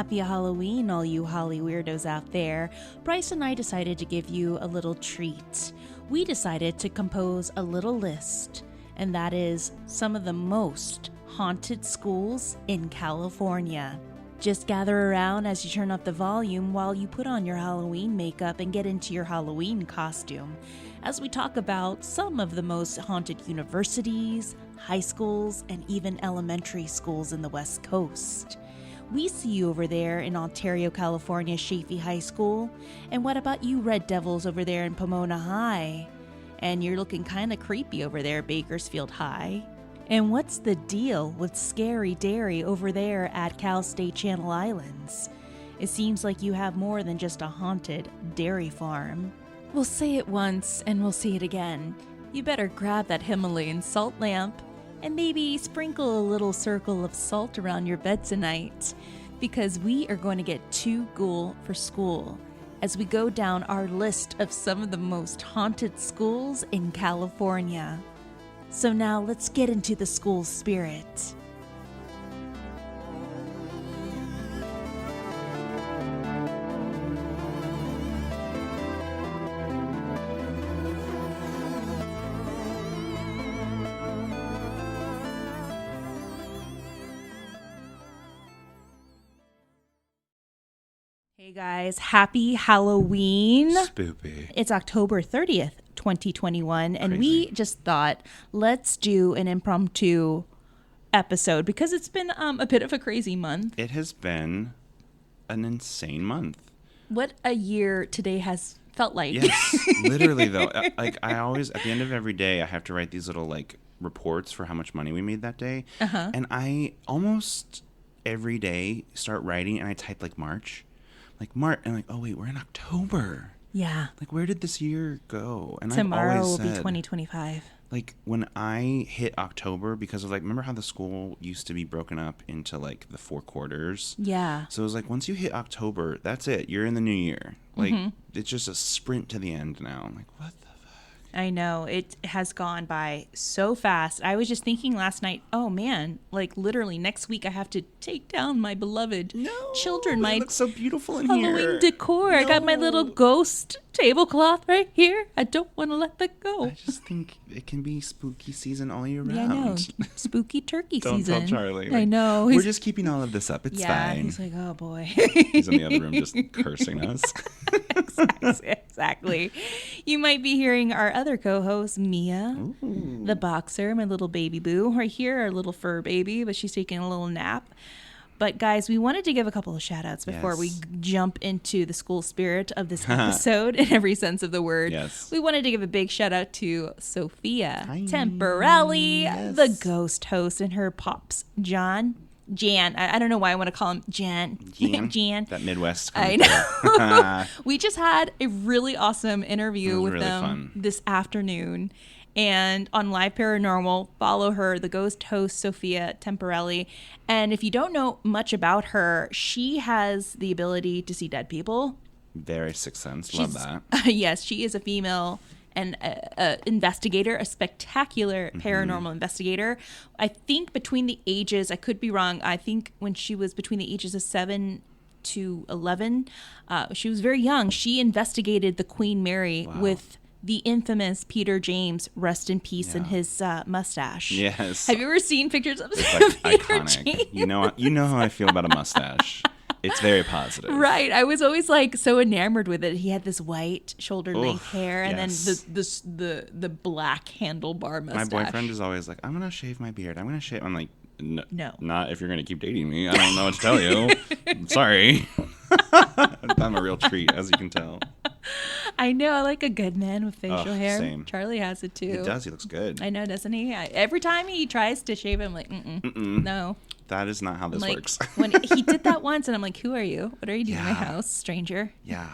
Happy Halloween, all you Hollyweirdos out there. Bryce and I decided to give you a little treat. We decided to compose a little list, and that is some of the most haunted schools in California. Just gather around as you turn up the volume while you put on your Halloween makeup and get into your Halloween costume, as we talk about some of the most haunted universities, high schools, and even elementary schools in the West Coast. We see you over there in Ontario, California, Chaffey High School. And what about you Red Devils over there in Pomona High? And you're looking kind of creepy over there, Bakersfield High. And what's the deal with Scary Dairy over there at Cal State Channel Islands? It seems like you have more than just a haunted dairy farm. We'll say it once and we'll say it again. You better grab that Himalayan salt lamp and maybe sprinkle a little circle of salt around your bed tonight, because we are going to get too ghoul for school as we go down our list of some of the most haunted schools in California. So now let's get into the school spirit. Hey guys, happy Halloween. Spoopy. It's October 30th, 2021, and we just thought, let's do an impromptu episode because it's been a bit of a crazy month. It has been an insane month. What a year today has felt like. Yes, literally though. Like I always, at the end of every day, I have to write these little like reports for how much money we made that day. And I almost every day start writing and I type like March. And like, oh wait, we're in October. Yeah. Like, where did this year go? And tomorrow I've always will be said, 2025. Like, when I hit October, because of like, remember how the school used to be broken up into like the 4 quarters? Yeah. So it was like, once you hit October, that's it. You're in the new year. Like, it's just a sprint to the end now. I'm like, what the fuck? I know. It has gone by so fast. I was just thinking last night, oh man, like literally next week I have to take down my beloved children. It looks so beautiful in Halloween here. decor. I got my little ghost tablecloth right here. I don't want to let that go. I just think it can be spooky season all year round. Yeah, I know. Spooky turkey Don't season. tell Charlie. I know. We're just keeping all of this up. It's fine. He's like, oh boy. He's in the other room just cursing us. Exactly. You might be hearing our other co-host, Mia, the boxer, my little baby boo. Right here, our little fur baby, but she's taking a little nap. But guys, we wanted to give a couple of shout outs before we jump into the school spirit of this episode in every sense of the word. Yes. We wanted to give a big shout out to Sophia Temporelli, the ghost host, and her pops, Jan. I don't know why I want to call him Jan. Jan. That Midwest. I know. We just had a really awesome interview with them this afternoon. And on Live Paranormal, follow her, the ghost host, Sophia Temporelli. And if you don't know much about her, she has the ability to see dead people. Very Sixth Sense. Love that. Yes, she is a female and investigator, a spectacular paranormal investigator. I think between the ages, I could be wrong, I think when she was between the ages of 7 to 11, she was very young. She investigated the Queen Mary with the infamous Peter James, rest in peace, and his mustache. Yes. Have you ever seen pictures of It's like Peter iconic. James? You know how I feel about a mustache. It's very positive. Right. I was always like so enamored with it. He had this white shoulder length hair and then the black handlebar mustache. My boyfriend is always like, I'm going to shave my beard. I'm going to shave. I'm like, no. Not if you're going to keep dating me. I don't know what to tell you. Sorry. I'm a real treat, as you can tell. I know. I like a good man with facial hair. Same. Charlie has it too. He does. He looks good. I know, doesn't he? Every time he tries to shave, I'm like, no. That is not how this works. When he did that once, and I'm like, who are you? What are you doing in my house, stranger? Yeah.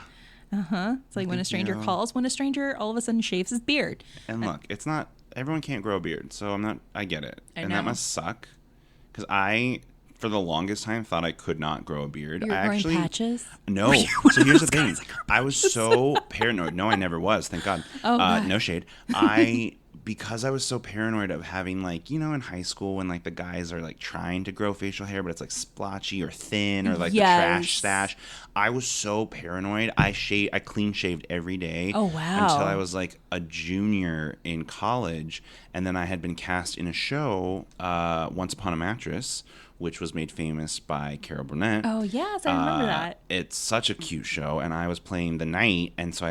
It's like when a stranger calls, when a stranger all of a sudden shaves his beard. And look, it's not, everyone can't grow a beard, so I get it. And that must suck. Because for the longest time, thought I could not grow a beard. You were growing patches? No. So here's the thing. I was so paranoid. No, I never was. Thank God. Oh, God. No shade. I because I was so paranoid of having, like, you know, in high school when, like, the guys are, like, trying to grow facial hair, but it's, like, splotchy or thin or, like, the trash stash. I was so paranoid. I clean shaved every day. Oh, wow. Until I was, like, a junior in college. And then I had been cast in a show, Once Upon a Mattress, which was made famous by Carol Burnett. Oh, yes, I remember that. It's such a cute show, and I was playing the knight, and so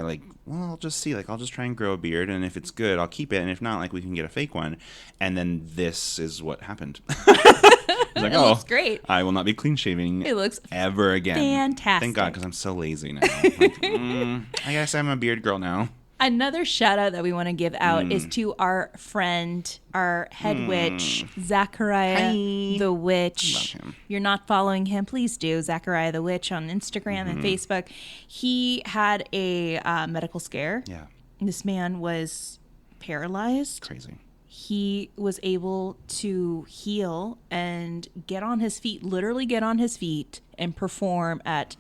I'll just see, like, I'll just try and grow a beard, and if it's good, I'll keep it, and if not, like, we can get a fake one. And then this is what happened. It looks great. I will not be clean shaving it looks ever again. Fantastic. Thank God, because I'm so lazy now. Like, I guess I'm a beard girl now. Another shout out that we want to give out is to our friend, our head witch, Zachariah the Witch. Love him. You're not following him, please do. Zachariah the Witch on Instagram and Facebook. He had a medical scare. Yeah. This man was paralyzed. Crazy. He was able to heal and get on his feet, literally get on his feet and perform at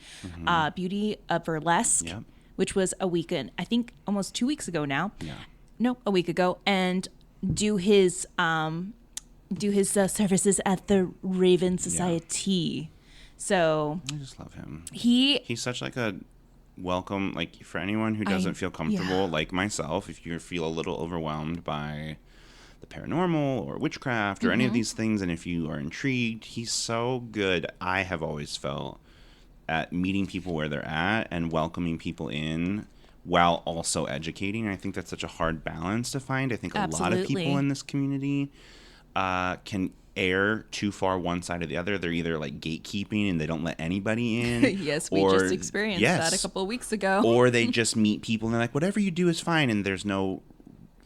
Beauty of Burlesque. Yep. Which was a weekend, I think almost 2 weeks ago now. Yeah. No, a week ago, and do his services at the Raven Society. So I just love him. He's such like a welcome, like for anyone who doesn't feel comfortable, like myself, if you feel a little overwhelmed by the paranormal or witchcraft or any of these things, and if you are intrigued, he's so good. I have always felt at meeting people where they're at and welcoming people in while also educating. I think that's such a hard balance to find. I think a lot of people in this community can err too far one side or the other. They're either like gatekeeping and they don't let anybody in. Yes, we just experienced that a couple of weeks ago. Or they just meet people and they're like, whatever you do is fine, and there's no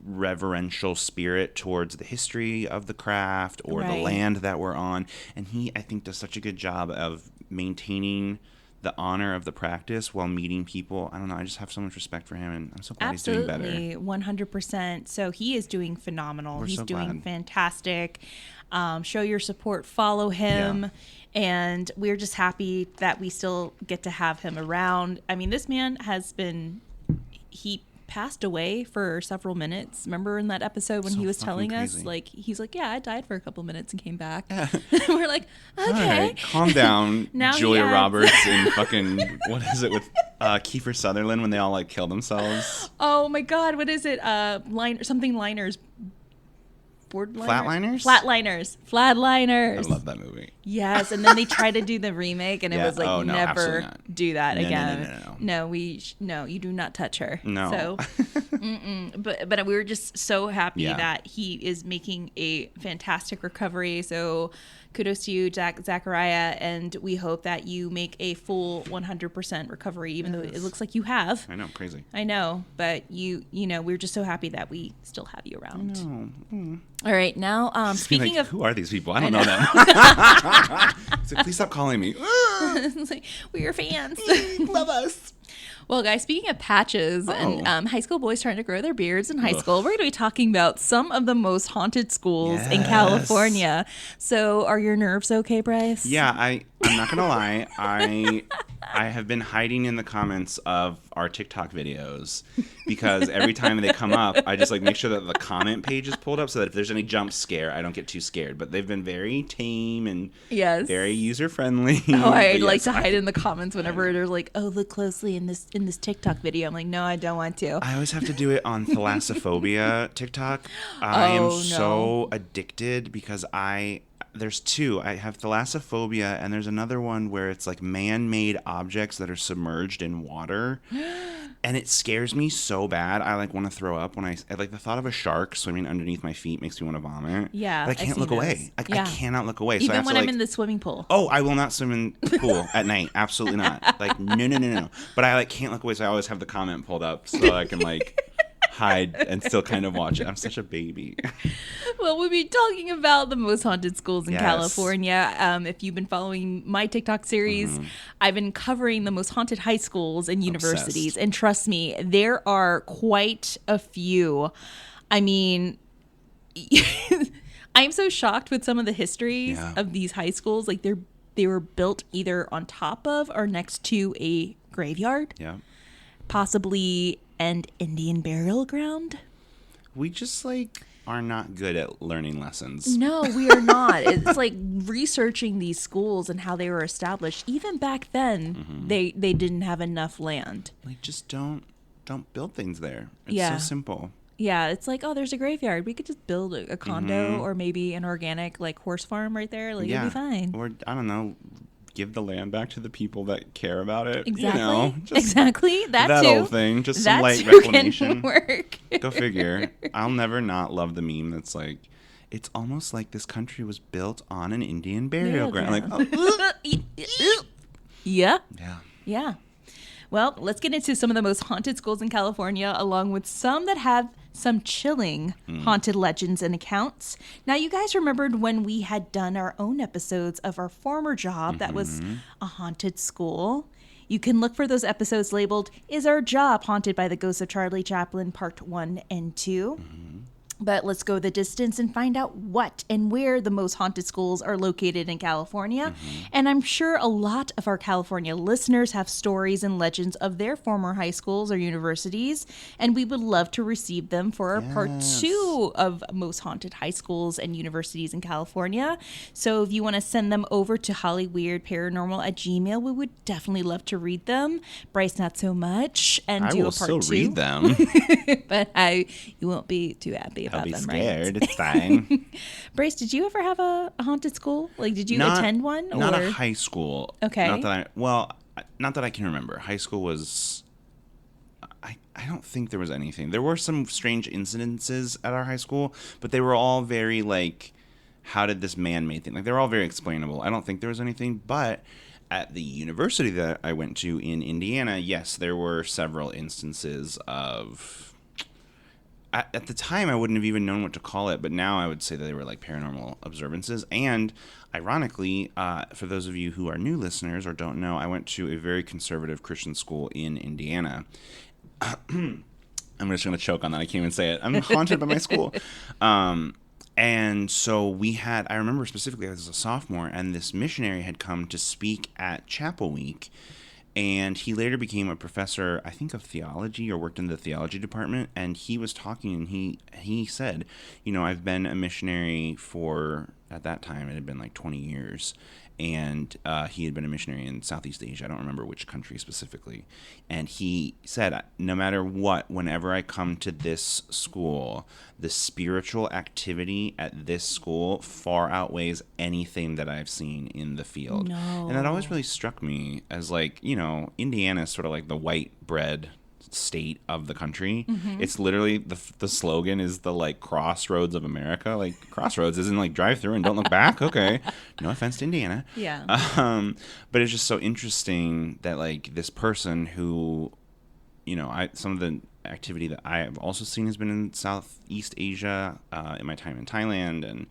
reverential spirit towards the history of the craft or the land that we're on. And he, I think, does such a good job of maintaining the honor of the practice while meeting people. I don't know. I just have so much respect for him, and I'm so glad he's doing better. 100%. So he is doing phenomenal. He's doing glad. Fantastic. Show your support. Follow him. Yeah. And we're just happy that we still get to have him around. I mean, this man he passed away for several minutes. Remember in that episode when he was telling us, like, he's like, yeah, I died for a couple minutes and came back. Yeah. We're like, okay. Right, calm down, Julia Roberts and fucking, what is it with Kiefer Sutherland when they all like kill themselves? Oh my God, what is it? Liners. Flatliners? Flatliners. I love that movie. Yes, and then they tried to do the remake, and it was like, never do that again. No, you do not touch her. No. So, but we were just so happy that he is making a fantastic recovery. So kudos to you, Zachariah, and we hope that you make a full 100% recovery, even though it looks like you have. I know, crazy. I know, but we're just so happy that we still have you around. I know. All right, now speaking of, who are these people? I don't know them. So please stop calling me. It's like, we're your fans. Love us. Well, guys, speaking of patches and high school boys trying to grow their beards in high school, we're going to be talking about some of the most haunted schools in California. So are your nerves okay, Bryce? Yeah, I'm not going to lie. I have been hiding in the comments of our TikTok videos because every time they come up, I just like make sure that the comment page is pulled up so that if there's any jump scare, I don't get too scared. But they've been very tame and very user friendly. Oh, I like to hide in the comments whenever they're like, "Oh, look closely in this TikTok video." I'm like, "No, I don't want to." I always have to do it on thalassophobia TikTok. I am so addicted because there's two. I have thalassophobia, and there's another one where it's like man-made objects that are submerged in water. And it scares me so bad. I like want to throw up when I like the thought of a shark swimming underneath my feet makes me want to vomit. Yeah. But I can't look away. I cannot look away. Even so I have when to, I'm in the swimming pool. Oh, I will not swim in the pool at night. Absolutely not. Like, no. But I like can't look away, so I always have the comment pulled up so I can like hide and still kind of watch it. I'm such a baby. Well, we'll be talking about the most haunted schools in California. If you've been following my TikTok series, I've been covering the most haunted high schools and universities. Obsessed. And trust me, there are quite a few. I mean, I'm so shocked with some of the histories of these high schools. Like they were built either on top of or next to a graveyard. Yeah. Possibly an Indian burial ground. we just like are not good at learning lessons. No, we are not. It's like researching these schools and how they were established. Even back then, they didn't have enough land. Like, just don't build things there. It's Yeah. so simple. Yeah, it's like, oh, there's a graveyard. We could just build a condo or maybe an organic like horse farm right there. Like, it'd be fine. Or, I don't know, give the land back to the people that care about it. Exactly. You know, exactly. That too. old thing. Just some That light too reclamation. can work. Go figure. I'll never not love the meme that's like, it's almost like this country was built on an Indian burial ground. Like, oh. Yeah. Yeah. Yeah. Well, let's get into some of the most haunted schools in California, along with some that have some chilling haunted legends and accounts. Now, you guys remembered when we had done our own episodes of our former job that was a haunted school. You can look for those episodes labeled, Is Our Job Haunted by the Ghosts of Charlie Chaplin, Part 1 and 2. But let's go the distance and find out what and where the most haunted schools are located in California. And I'm sure a lot of our California listeners have stories and legends of their former high schools or universities. And we would love to receive them for our part 2 of most haunted high schools and universities in California. So if you want to send them over to hollyweirdparanormal@gmail.com, we would definitely love to read them. Bryce, not so much. And I do will a part still 2. read them. But you won't be too happy about I'll be them, scared. right? It's fine. Bryce, did you ever have a haunted school? Like, did you Not- attend one? Not or? a high school. Okay. Not that I can remember. High school was... I don't think there was anything. There were some strange incidences at our high school, but they were all very, like, how did this man-made thing? Like, they were all very explainable. I don't think there was anything, but at the university that I went to in Indiana, yes, there were several instances of... At the time, I wouldn't have even known what to call it, but now I would say that they were like paranormal observances. And ironically, for those of you who are new listeners or don't know, I went to a very conservative Christian school in Indiana. I'm just going to choke on that. I can't even say it. I'm haunted by my school. And so I remember specifically I was a sophomore, and this missionary had come to speak at Chapel Week. And he later became a professor, I think, of theology, or worked in the theology department. And he was talking, and he said, you know, I've been a missionary for, at that time, it had been like 20 years. And he had been a missionary in Southeast Asia. I don't remember which country specifically. And he said, no matter what, whenever I come to this school, the spiritual activity at this school far outweighs anything that I've seen in the field. No. And that always really struck me as, like, you know, Indiana is sort of like the white bread state of the country. It's literally the slogan is the like crossroads of America. Like, crossroads isn't like drive through and don't look back. Okay, no offense to Indiana. Yeah. But it's just so interesting that like this person who, you know, some of the activity that I have also seen has been in Southeast Asia in my time in Thailand. And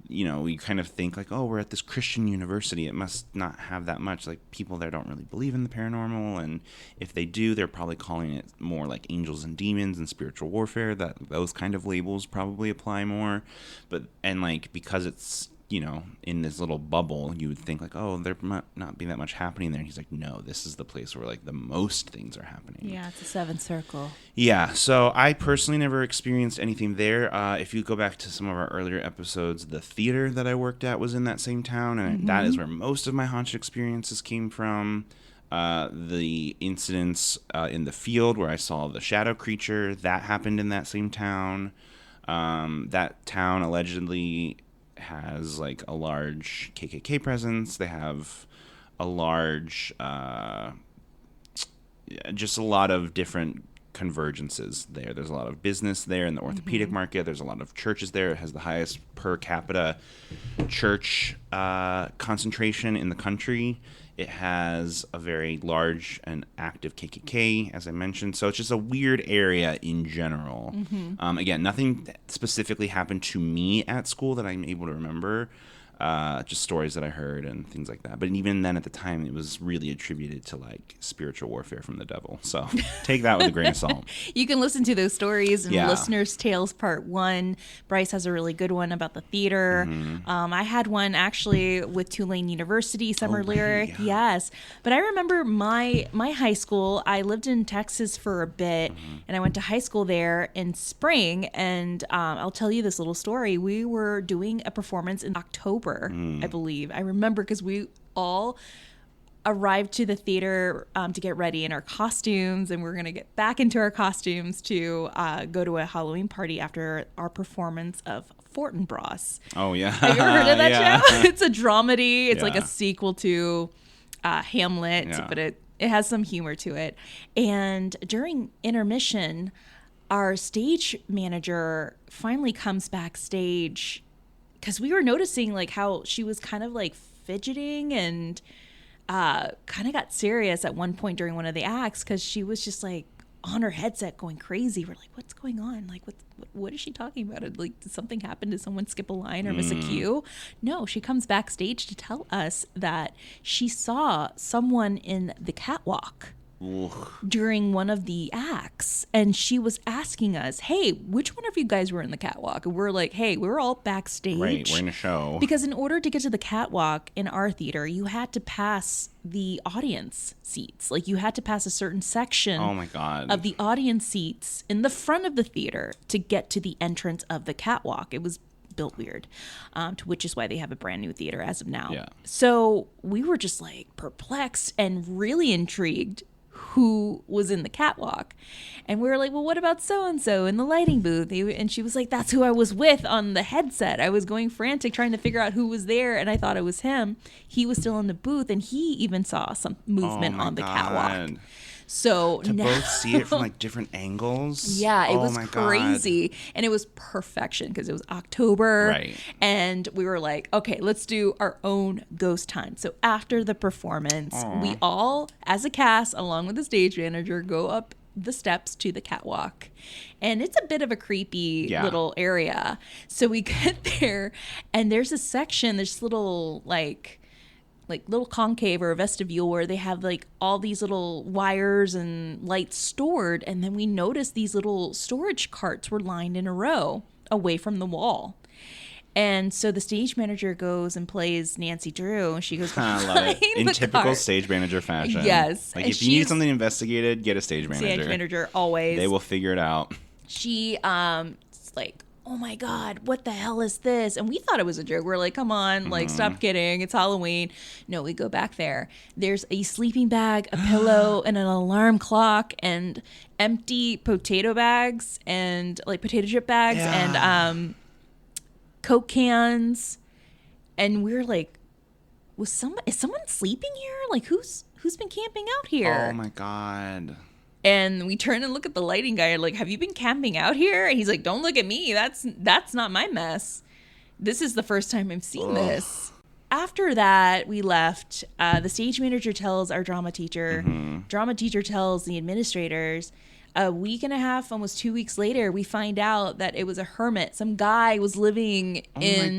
you know, we kind of think like, oh, we're at this Christian university, it must not have that much. Like, people there don't really believe in the paranormal, and if they do, they're probably calling it more like angels and demons and spiritual warfare. That those kind of labels probably apply more. And like, because it's, you know, in this little bubble, you would think like, oh, there might not be that much happening there. And he's like, no, this is the place where like the most things are happening. Yeah, it's a 7th circle. Yeah, so I personally never experienced anything there. If you go back to some of our earlier episodes, the theater that I worked at was in that same town, and that is where most of my haunted experiences came from. The incidents in the field where I saw the shadow creature, that happened in that same town. That town allegedly has like a large KKK presence. They have a large, just a lot of different convergences there. There's a lot of business there in the orthopedic market. There's a lot of churches there. It has the highest per capita church concentration in the country. It has a very large and active KKK, as I mentioned. So it's just a weird area in general. Again, nothing specifically happened to me at school that I'm able to remember. just stories that I heard and things like that. But even then, at the time, it was really attributed to like spiritual warfare from the devil. So take that with a grain of salt. You can listen to those stories in Listener's Tales Part 1. Bryce has a really good one about the theater. I had one actually with Tulane University Summer Lyric. Yes. But I remember my high school, I lived in Texas for a bit, and I went to high school there in spring. And I'll tell you this little story. We were doing a performance in October, I believe. I remember because we all arrived to the theater to get ready in our costumes, and we're going to get back into our costumes to go to a Halloween party after our performance of Fortinbras. Oh, yeah. Have you ever heard of that show? It's a dramedy. It's like a sequel to Hamlet, but it has some humor to it. And during intermission, our stage manager finally comes backstage because we were noticing like how she was kind of like fidgeting and kind of got serious at one point during one of the acts because she was just like on her headset going crazy. We're like, what's going on? Like, what is she talking about? Like, did something happen? Did someone skip a line or miss a cue? No, she comes backstage to tell us that she saw someone in the catwalk during one of the acts, and she was asking us, hey, which one of you guys were in the catwalk? And we're like, hey, we're all backstage. Right, we're in a show. Because in order to get to the catwalk in our theater, you had to pass the audience seats. Like, you had to pass a certain section of the audience seats in the front of the theater to get to the entrance of the catwalk. It was built weird, which is why they have a brand new theater as of now. Yeah. So we were just like perplexed and really intrigued who was in the catwalk. And we were like, well, what about so-and-so in the lighting booth? And she was like, that's who I was with on the headset. I was going frantic trying to figure out who was there, and I thought it was him. He was still in the booth, and he even saw some movement on the catwalk. So to both see it from like different angles. Yeah, it was crazy. And it was perfection because it was October. Right. And we were like, okay, let's do our own ghost hunt. So after the performance, we all, as a cast, along with the stage manager, go up the steps to the catwalk. And it's a bit of a creepy little area. So we get there, and there's a section, this little like little concave or a vestibule where they have like all these little wires and lights stored. And then we noticed these little storage carts were lined in a row away from the wall. And so the stage manager goes and plays Nancy Drew. She goes behind I love it. In typical stage manager fashion. Yes. Like, if you need something investigated, get a stage manager. Stage manager, always. They will figure it out. She, like, oh my God, what the hell is this? And we thought it was a joke. We're like, come on, like, stop kidding. It's Halloween. No, we go back there. There's a sleeping bag, a pillow, and an alarm clock, and empty potato bags, and like potato chip bags, and Coke cans. And we're like, is someone sleeping here? Like, who's been camping out here? Oh my God. And we turn and look at the lighting guy, like, have you been camping out here? And he's like, don't look at me. That's not my mess. This is the first time I've seen this. After that, we left. The stage manager tells our drama teacher. Drama teacher tells the administrators. A week and a half, almost 2 weeks later, we find out that it was a hermit. Some guy was living in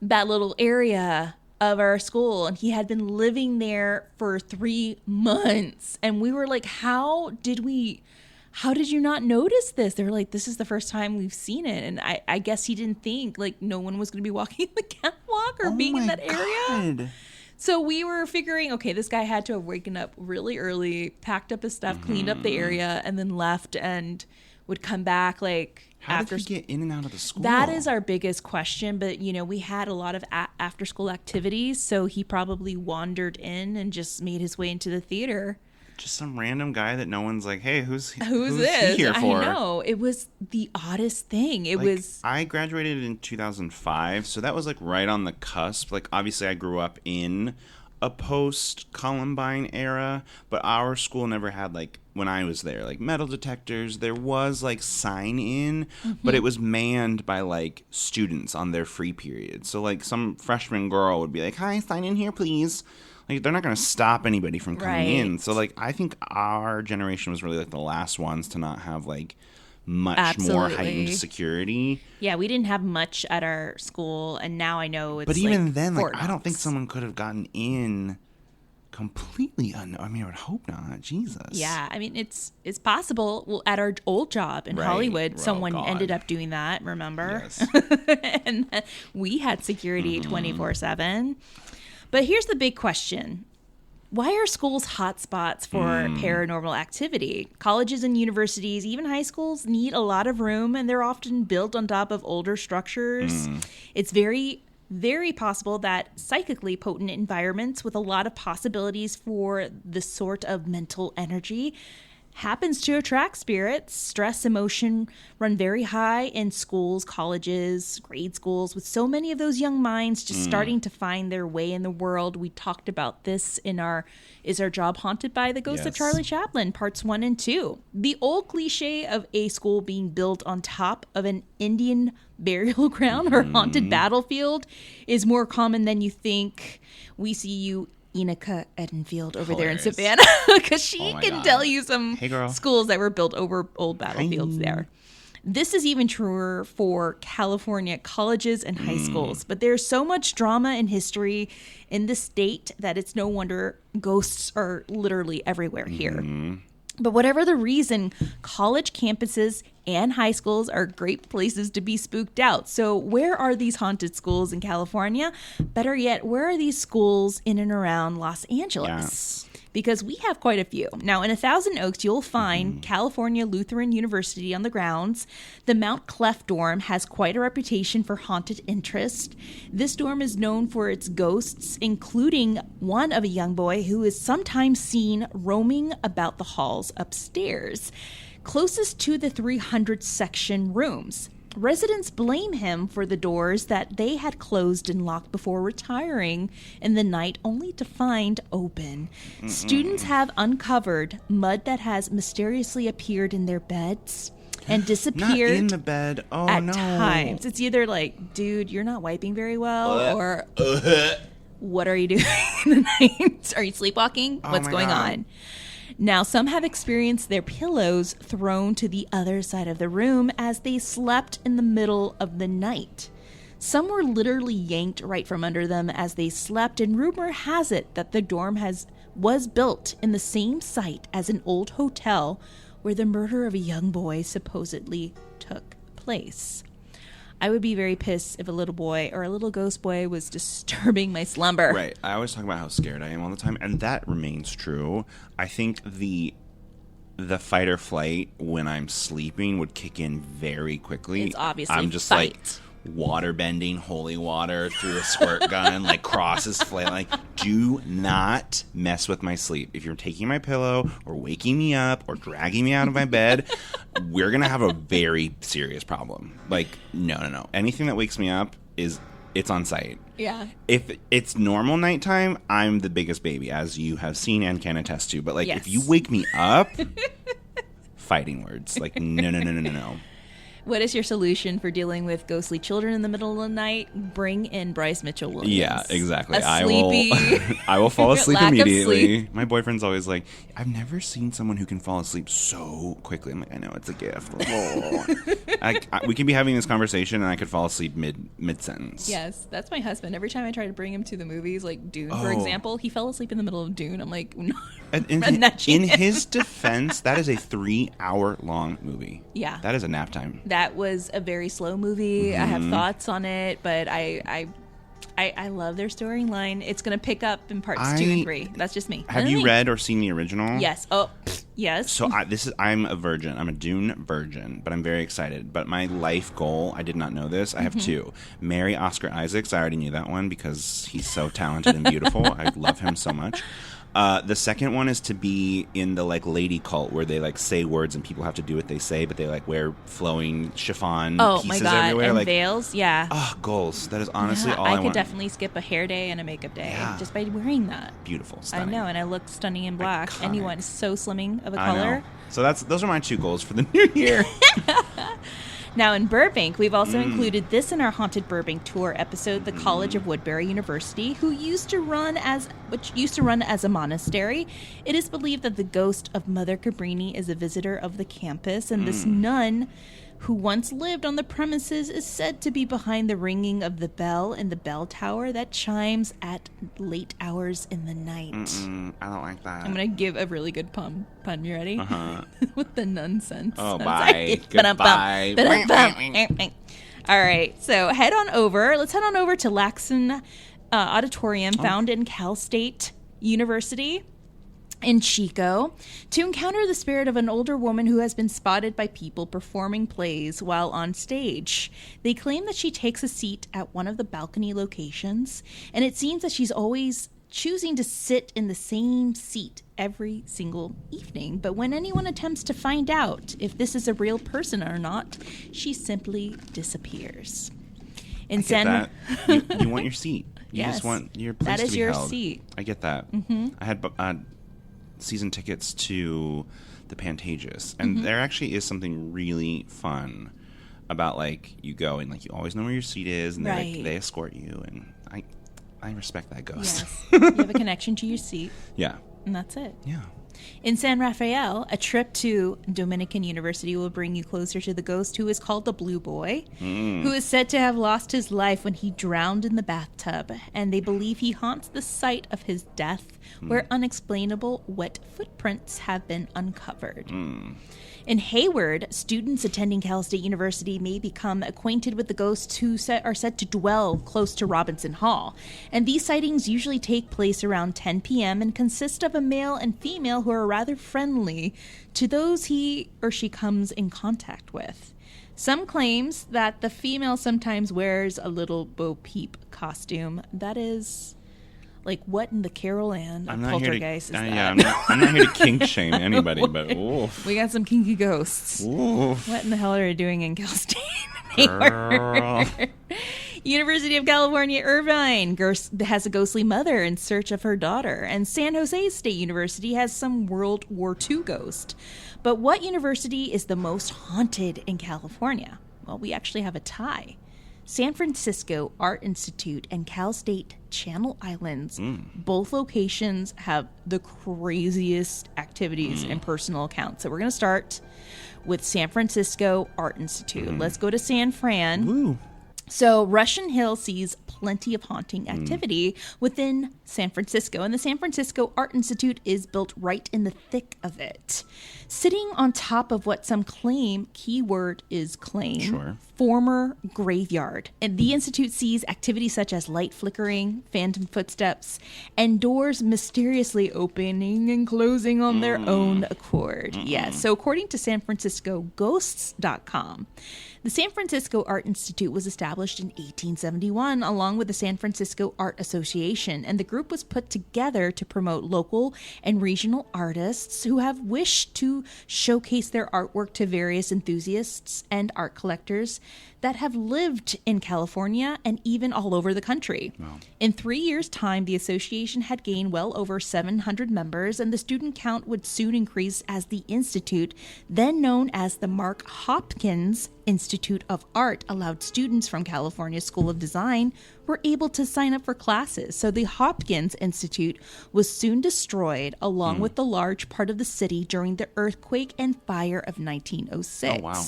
that little area of our school, and he had been living there for 3 months. And we were like, how did you not notice this? They're like, this is the first time we've seen it. And I guess he didn't think like no one was going to be walking the catwalk or being in that area. So we were figuring, okay, this guy had to have waken up really early, packed up his stuff, cleaned up the area, and then left and would come back like How did he get in and out of the school? That is our biggest question. But, you know, we had a lot of after school activities, so he probably wandered in and just made his way into the theater. Just some random guy that no one's like, hey, who's this? He here for? I know. It was the oddest thing. I graduated in 2005, so that was like right on the cusp. Like, obviously I grew up in a post-Columbine era, but our school never had, like, when I was there, like, metal detectors. There was, like, sign-in, but it was manned by, like, students on their free period. So, like, some freshman girl would be like, hi, sign in here, please. Like, they're not going to stop anybody from coming in. So, like, I think our generation was really, like, the last ones to not have, like, much more heightened security. Yeah, we didn't have much at our school, and now I know it's But even like then, Fort like, I don't think Knox. someone could have gotten in completely unknown. I mean, I would hope not. Jesus. Yeah, I mean, it's possible. Well, at our old job in Hollywood, Oh, someone God. ended up doing that, remember? Yes. And we had security 24/7. But here's the big question. Why are schools hotspots for paranormal activity? Colleges and universities, even high schools, need a lot of room, and they're often built on top of older structures. It's very, very possible that psychically potent environments with a lot of possibilities for this sort of mental energy happens to attract spirits. Stress, emotion run very high in schools, colleges, grade schools, with so many of those young minds just starting to find their way in the world. We talked about this in our Is Our Job Haunted by the Ghost of Charlie Chaplin, parts 1 and 2. The old cliche of a school being built on top of an Indian burial ground or haunted battlefield is more common than you think. We see you Enika Edenfield over Hilarious. there in Savannah because she Oh my can God. tell you some Hey, girl. schools that were built over old battlefields there. This is even truer for California colleges and high schools, but there's so much drama and history in the state that it's no wonder ghosts are literally everywhere here. But whatever the reason, college campuses and high schools are great places to be spooked out. So where are these haunted schools in California? Better yet, where are these schools in and around Los Angeles? Because we have quite a few. Now, in 1,000 Oaks, you'll find California Lutheran University on the grounds. The Mount Clef dorm has quite a reputation for haunted interest. This dorm is known for its ghosts, including one of a young boy who is sometimes seen roaming about the halls upstairs, closest to the 300 section rooms. Residents blame him for the doors that they had closed and locked before retiring in the night, only to find open. Students have uncovered mud that has mysteriously appeared in their beds and disappeared. Not in the bed. Oh, at no. times. It's either like, dude, you're not wiping very well, or what are you doing in the night? Are you sleepwalking? Oh What's my going God. on? Now, some have experienced their pillows thrown to the other side of the room as they slept in the middle of the night. Some were literally yanked right from under them as they slept, and rumor has it that the dorm was built in the same site as an old hotel where the murder of a young boy supposedly took place. I would be very pissed if a little boy or a little ghost boy was disturbing my slumber. Right. I always talk about how scared I am all the time, and that remains true. I think the fight or flight when I'm sleeping would kick in very quickly. It's obviously I'm just fight. like water bending holy water through a squirt gun, like crosses flailing. Like, do not mess with my sleep. If you're taking my pillow or waking me up or dragging me out of my bed, we're gonna have a very serious problem. Like, no. Anything that wakes me up it's on site. Yeah. If it's normal nighttime, I'm the biggest baby, as you have seen and can attest to. But like, Yes. if you wake me up, fighting words. Like, no. What is your solution for dealing with ghostly children in the middle of the night? Bring in Bryce Mitchell Williams. Yeah, exactly. A sleepy I will fall asleep lack of immediately. sleep. My boyfriend's always like, I've never seen someone who can fall asleep so quickly. I'm like, I know, it's a gift. We could be having this conversation and I could fall asleep mid sentence. Yes, that's my husband. Every time I try to bring him to the movies, like Dune, for Oh. example, he fell asleep in the middle of Dune. I'm like, no. And I'm nudging in him. his defense, that is a 3-hour-long movie. Yeah. That is a nap time. That was a very slow movie. I have thoughts on it, but I love their storyline. It's going to pick up in parts 2 and 3. That's just me. Have you read or seen the original? Yes. Oh, yes. So I'm a virgin. I'm a Dune virgin, but I'm very excited. But my life goal, I did not know this. I have two. Marry Oscar Isaacs. I already knew that one because he's so talented and beautiful. I love him so much. The second one is to be in the like lady cult where they like say words and people have to do what they say, but they like wear flowing chiffon Oh pieces my god! everywhere. And like veils, yeah. goals. That is honestly all I I want. could definitely skip a hair day and a makeup day just by wearing that. Beautiful, I stunning. know, and I look stunning in black. Iconic. Anyone so slimming of a I color. know. So those are my two goals for the new year. Now, in Burbank, we've also included this in our Haunted Burbank Tour episode, the College of Woodbury University, which used to run as a monastery. It is believed that the ghost of Mother Cabrini is a visitor of the campus, and this nun who once lived on the premises is said to be behind the ringing of the bell in the bell tower that chimes at late hours in the night. I don't like that. I'm going to give a really good pun. You ready? With the nonsense. Oh, bye. Goodbye. All right. So let's head on over to Laxon Auditorium, found in Cal State University in Chico, to encounter the spirit of an older woman who has been spotted by people performing plays while on stage. They claim that she takes a seat at one of the balcony locations, and it seems that she's always choosing to sit in the same seat every single evening. But when anyone attempts to find out if this is a real person or not, she simply disappears. I get that. You want your seat. You Yes. just want your place That to is be your held. seat. I get that. I had season tickets to the Pantages, and there actually is something really fun about, like, you go and, like, you always know where your seat is, and they escort you, and I respect that ghost. Yes. You have a connection to your seat, Yeah. and that's it. Yeah. In San Rafael, a trip to Dominican University will bring you closer to the ghost who is called the Blue Boy, who is said to have lost his life when he drowned in the bathtub, and they believe he haunts the site of his death, where unexplainable wet footprints have been uncovered. In Hayward, students attending Cal State University may become acquainted with the ghosts who are said to dwell close to Robinson Hall. And these sightings usually take place around 10 p.m. and consist of a male and female who are rather friendly to those he or she comes in contact with. Some claims that the female sometimes wears a little Bo Peep costume. That is... like, what in the Carol Ann Poltergeist is that? Yeah, I'm not here to kink shame anybody, but oof. We got some kinky ghosts. Oof. What in the hell are you doing in Cal State? Girl. University of California, Irvine has a ghostly mother in search of her daughter. And San Jose State University has some World War II ghost. But what university is the most haunted in California? Well, we actually have a tie. San Francisco Art Institute and Cal State Channel Islands, both locations have the craziest activities and personal accounts. So we're going to start with San Francisco Art Institute. Let's go to San Fran. Woo. So Russian Hill sees plenty of haunting activity within San Francisco, and the San Francisco Art Institute is built right in the thick of it. Sitting on top of what some claim, keyword is claim, former graveyard. And the Institute sees activity such as light flickering, phantom footsteps, and doors mysteriously opening and closing on their own accord. Yes, so according to SanFranciscoGhosts.com, the San Francisco Art Institute was established in 1871 along with the San Francisco Art Association, and the group was put together to promote local and regional artists who have wished to showcase their artwork to various enthusiasts and art collectors that have lived in California and even all over the country. Wow. In 3 years' time, the association had gained well over 700 members, and the student count would soon increase as the Institute, then known as the Mark Hopkins Institute of Art, allowed students from California School of Design were able to sign up for classes. So the Hopkins Institute was soon destroyed along with the large part of the city during the earthquake and fire of 1906. Oh, wow.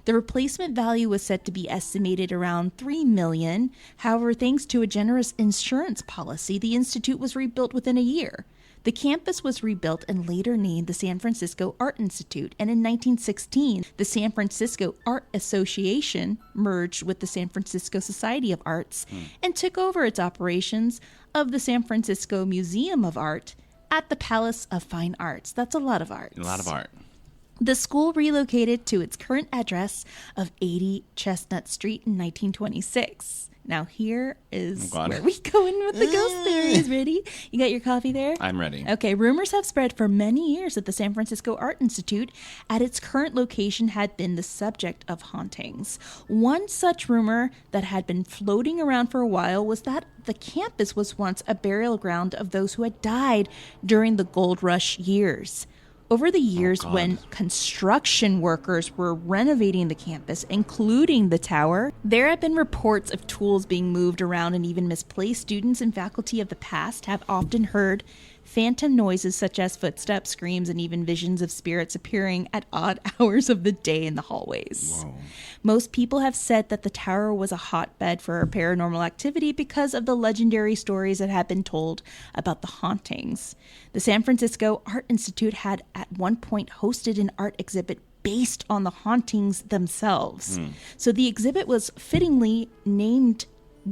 The replacement value was said to be estimated around $3 million. However, thanks to a generous insurance policy, the institute was rebuilt within a year. The campus was rebuilt and later named the San Francisco Art Institute, and in 1916, the San Francisco Art Association merged with the San Francisco Society of Arts and took over its operations of the San Francisco Museum of Art at the Palace of Fine Arts. That's a lot of art. A lot of art. The school relocated to its current address of 80 Chestnut Street in 1926. Now here is where we go in with the ghost theories. Ready? You got your coffee there? I'm ready. Okay, rumors have spread for many years that the San Francisco Art Institute at its current location had been the subject of hauntings. One such rumor that had been floating around for a while was that the campus was once a burial ground of those who had died during the gold rush years. Over the years, when construction workers were renovating the campus, including the tower, there have been reports of tools being moved around and even misplaced. Students and faculty of the past have often heard phantom noises such as footsteps, screams, and even visions of spirits appearing at odd hours of the day in the hallways. Whoa. Most people have said that the tower was a hotbed for paranormal activity because of the legendary stories that have been told about the hauntings. The San Francisco Art Institute had at one point hosted an art exhibit based on the hauntings themselves. So the exhibit was fittingly named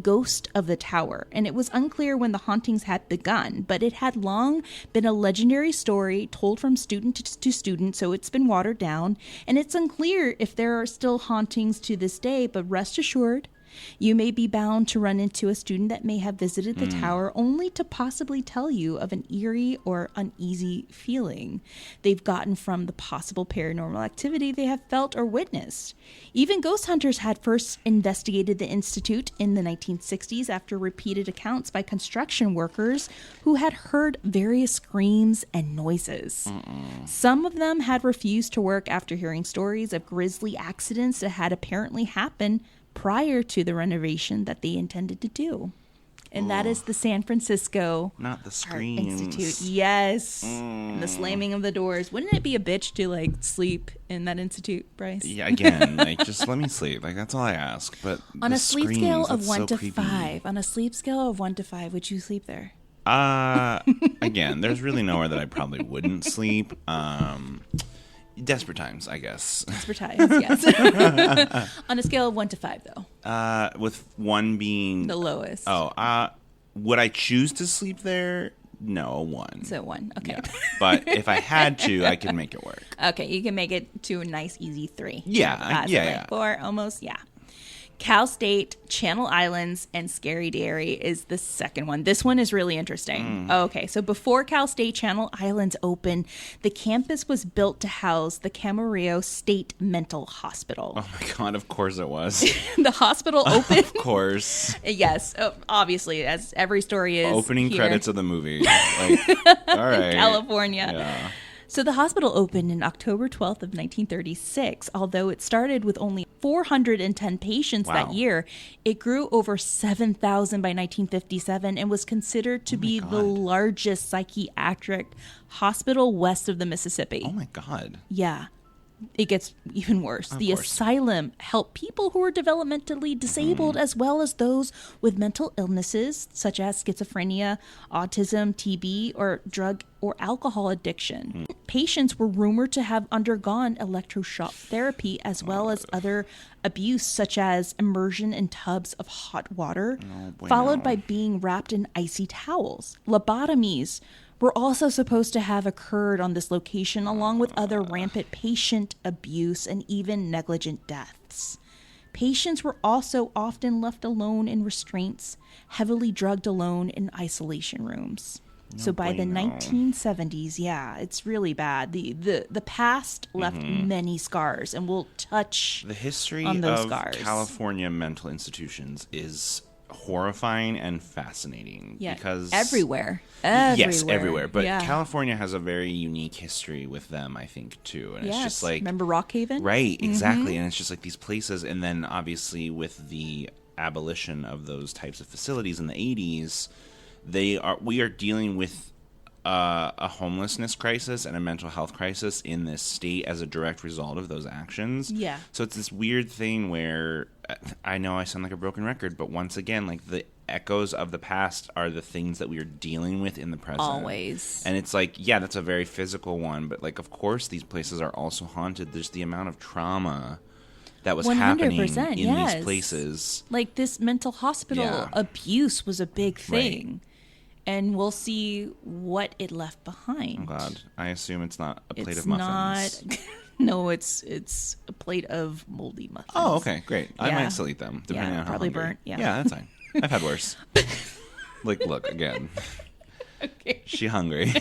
Ghost of the Tower, and it was unclear when the hauntings had begun, but it had long been a legendary story told from student to student, so it's been watered down, and it's unclear if there are still hauntings to this day, but rest assured, you may be bound to run into a student that may have visited the tower only to possibly tell you of an eerie or uneasy feeling they've gotten from the possible paranormal activity they have felt or witnessed. Even ghost hunters had first investigated the institute in the 1960s after repeated accounts by construction workers who had heard various screams and noises. Some of them had refused to work after hearing stories of grisly accidents that had apparently happened prior to the renovation that they intended to do. And that is the San Francisco Not the Art screams. Institute. Yes. And the slamming of the doors. Wouldn't it be a bitch to like sleep in that institute, Bryce? Yeah, again, like just let me sleep. Like that's all I ask. But On the a sleep screams, scale of that's 1 so to creepy. 5. On a sleep scale of 1 to 5, would you sleep there? Again, there's really nowhere that I probably wouldn't sleep. Desperate times, I guess. Desperate times, yes. On a scale of 1 to 5, though. With 1 being The lowest. Oh, would I choose to sleep there? No, 1. So 1. Okay. Yeah. But if I had to, I could make it work. Okay, you can make it to a nice, easy 3. Yeah, Possibly. yeah. 4, almost, yeah. Cal State, Channel Islands, and Scary Dairy is the second one. This one is really interesting. Okay, so before Cal State Channel Islands opened, the campus was built to house the Camarillo State Mental Hospital. Oh my God, of course it was. The hospital opened. Of course. Yes, obviously, as every story is. Opening here. credits of the movie. Like, all right. California. Yeah. So the hospital opened in October 12th of 1936. Although it started with only 410 patients that year, it grew over 7,000 by 1957 and was considered to be the largest psychiatric hospital west of the Mississippi. Oh my God. Yeah. It gets even worse. The course. asylum helped people who were developmentally disabled as well as those with mental illnesses such as schizophrenia, autism, TB, or drug or alcohol addiction. Patients were rumored to have undergone electroshock therapy as well as other abuse such as immersion in tubs of hot water, followed by being wrapped in icy towels. Lobotomies were also supposed to have occurred on this location, along with other rampant patient abuse and even negligent deaths. Patients were also often left alone in restraints, heavily drugged alone in isolation rooms. So by the 1970s, yeah, it's really bad. The past left many scars, and we'll touch The history on those of scars. California mental institutions is horrifying and fascinating. Yeah, Because everywhere. Yes, everywhere. But yeah. California has a very unique history with them, I think, too. And it's just like... Remember Rockhaven? Right, exactly. And it's just like these places. And then obviously with the abolition of those types of facilities in the 80s, we are dealing with a homelessness crisis and a mental health crisis in this state as a direct result of those actions. Yeah. So it's this weird thing where I know I sound like a broken record, but once again, like the echoes of the past are the things that we are dealing with in the present. Always. And it's like, yeah, that's a very physical one, but like, of course, these places are also haunted. There's the amount of trauma that was happening in yes. these places. Like this mental hospital abuse was a big thing. Right. And we'll see what it left behind. Oh God, I assume it's not a plate It's of muffins. not. No, it's a plate of moldy muffins. Oh, okay, great. I Yeah. might still eat them, depending on how probably hungry. burnt. Yeah. Yeah, that's fine. I've had worse. Like, look, again. Okay. She hungry.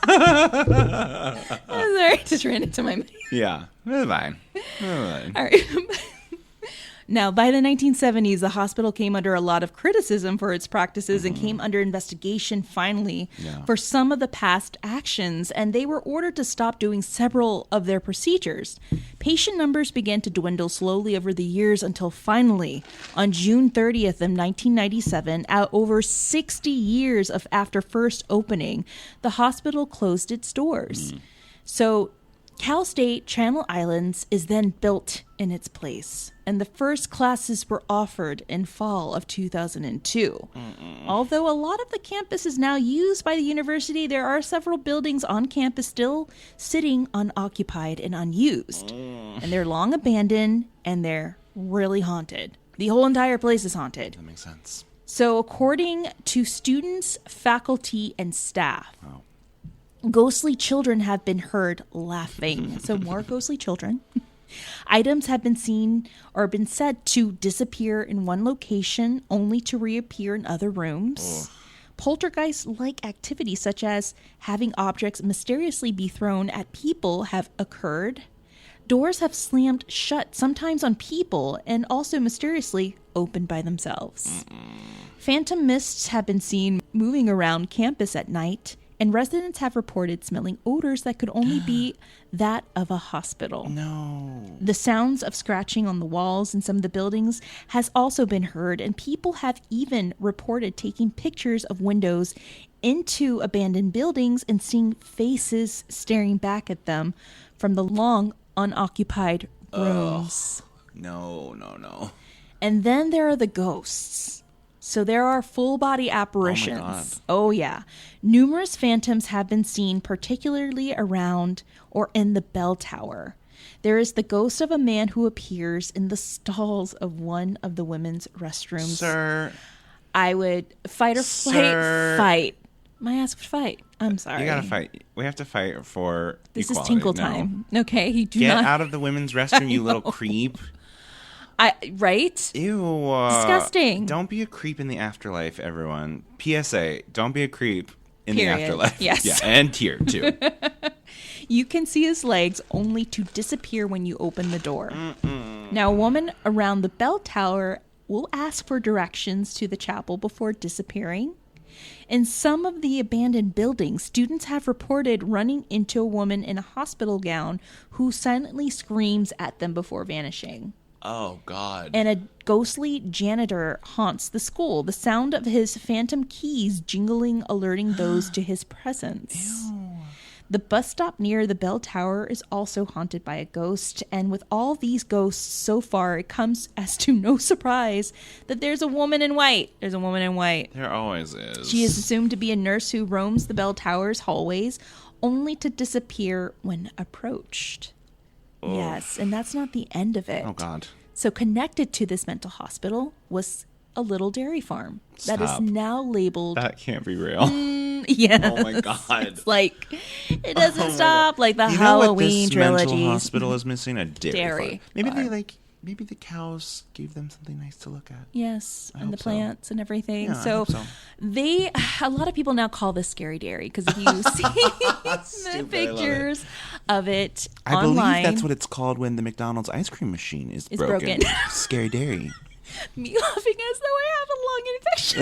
Sorry, just ran into my mind. Yeah, it's fine. It's fine. All right. Now, by the 1970s, the hospital came under a lot of criticism for its practices and came under investigation finally for some of the past actions, and they were ordered to stop doing several of their procedures. Patient numbers began to dwindle slowly over the years until finally, on June 30th of 1997, over 60 years after first opening, the hospital closed its doors. So Cal State Channel Islands is then built in its place, and the first classes were offered in fall of 2002. Although a lot of the campus is now used by the university, there are several buildings on campus still sitting unoccupied and unused. And they're long abandoned, and they're really haunted. The whole entire place is haunted. That makes sense. So according to students, faculty, and staff, ghostly children have been heard laughing. So more ghostly children. Items have been seen or been said to disappear in one location only to reappear in other rooms. Poltergeist-like activities such as having objects mysteriously be thrown at people have occurred. Doors have slammed shut, sometimes on people, and also mysteriously opened by themselves. Phantom mists have been seen moving around campus at night, and residents have reported smelling odors that could only be that of a hospital. No. The sounds of scratching on the walls in some of the buildings has also been heard, and people have even reported taking pictures of windows into abandoned buildings and seeing faces staring back at them from the long unoccupied rooms. No. And then there are the ghosts. So there are full-body apparitions. Oh, my God. Oh, yeah. Numerous phantoms have been seen, particularly around or in the bell tower. There is the ghost of a man who appears in the stalls of one of the women's restrooms. Sir. I would fight or fight. My ass would fight. I'm sorry. You gotta fight. We have to fight for This equality. is tinkle time. Okay, you do Get not... out of the women's restroom, you little creep. Right? Ew. Disgusting. Don't be a creep in the afterlife, everyone. PSA, don't be a creep in Period. the afterlife. Yes. Yeah, and here, too. You can see his legs only to disappear when you open the door. Now, a woman around the bell tower will ask for directions to the chapel before disappearing. In some of the abandoned buildings, students have reported running into a woman in a hospital gown who silently screams at them before vanishing. Oh, God. And a ghostly janitor haunts the school, the sound of his phantom keys jingling alerting those to his presence. Ew. The bus stop near the bell tower is also haunted by a ghost, and with all these ghosts so far, it comes as to no surprise that there's a woman in white. There's a woman in white. There always is. She is assumed to be a nurse who roams the bell tower's hallways, only to disappear when approached. Oof. Yes, and that's not the end of it. Oh, God. So connected to this mental hospital was a little dairy farm that is now labeled... That can't be real. Yes. Oh, my God. It's like, it doesn't stop. Like the you Halloween know what this trilogy. mental hospital is missing? A dairy farm. farm. Maybe the cows gave them something nice to look at. Yes, and the hope so. plants and everything. Yeah, I so, hope so. a lot of people now call this scary dairy because if you see the pictures of it I online. believe that's what it's called when the McDonald's ice cream machine is broken. Scary dairy. Me laughing as though I have a lung infection.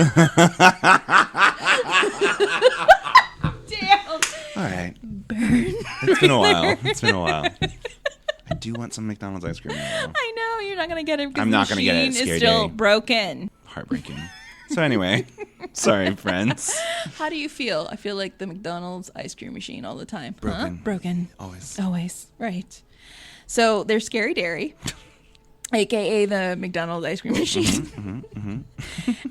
Damn. All right. Burn. It's been a while. I do want some McDonald's ice cream now. I know you're not gonna get it because I'm not gonna get it. the machine is still broken. Heartbreaking. So anyway, sorry, friends. How do you feel? I feel like the McDonald's ice cream machine all the time. Broken. Huh? Broken. Always. Right. So there's Scary Dairy, aka the McDonald's ice cream machine.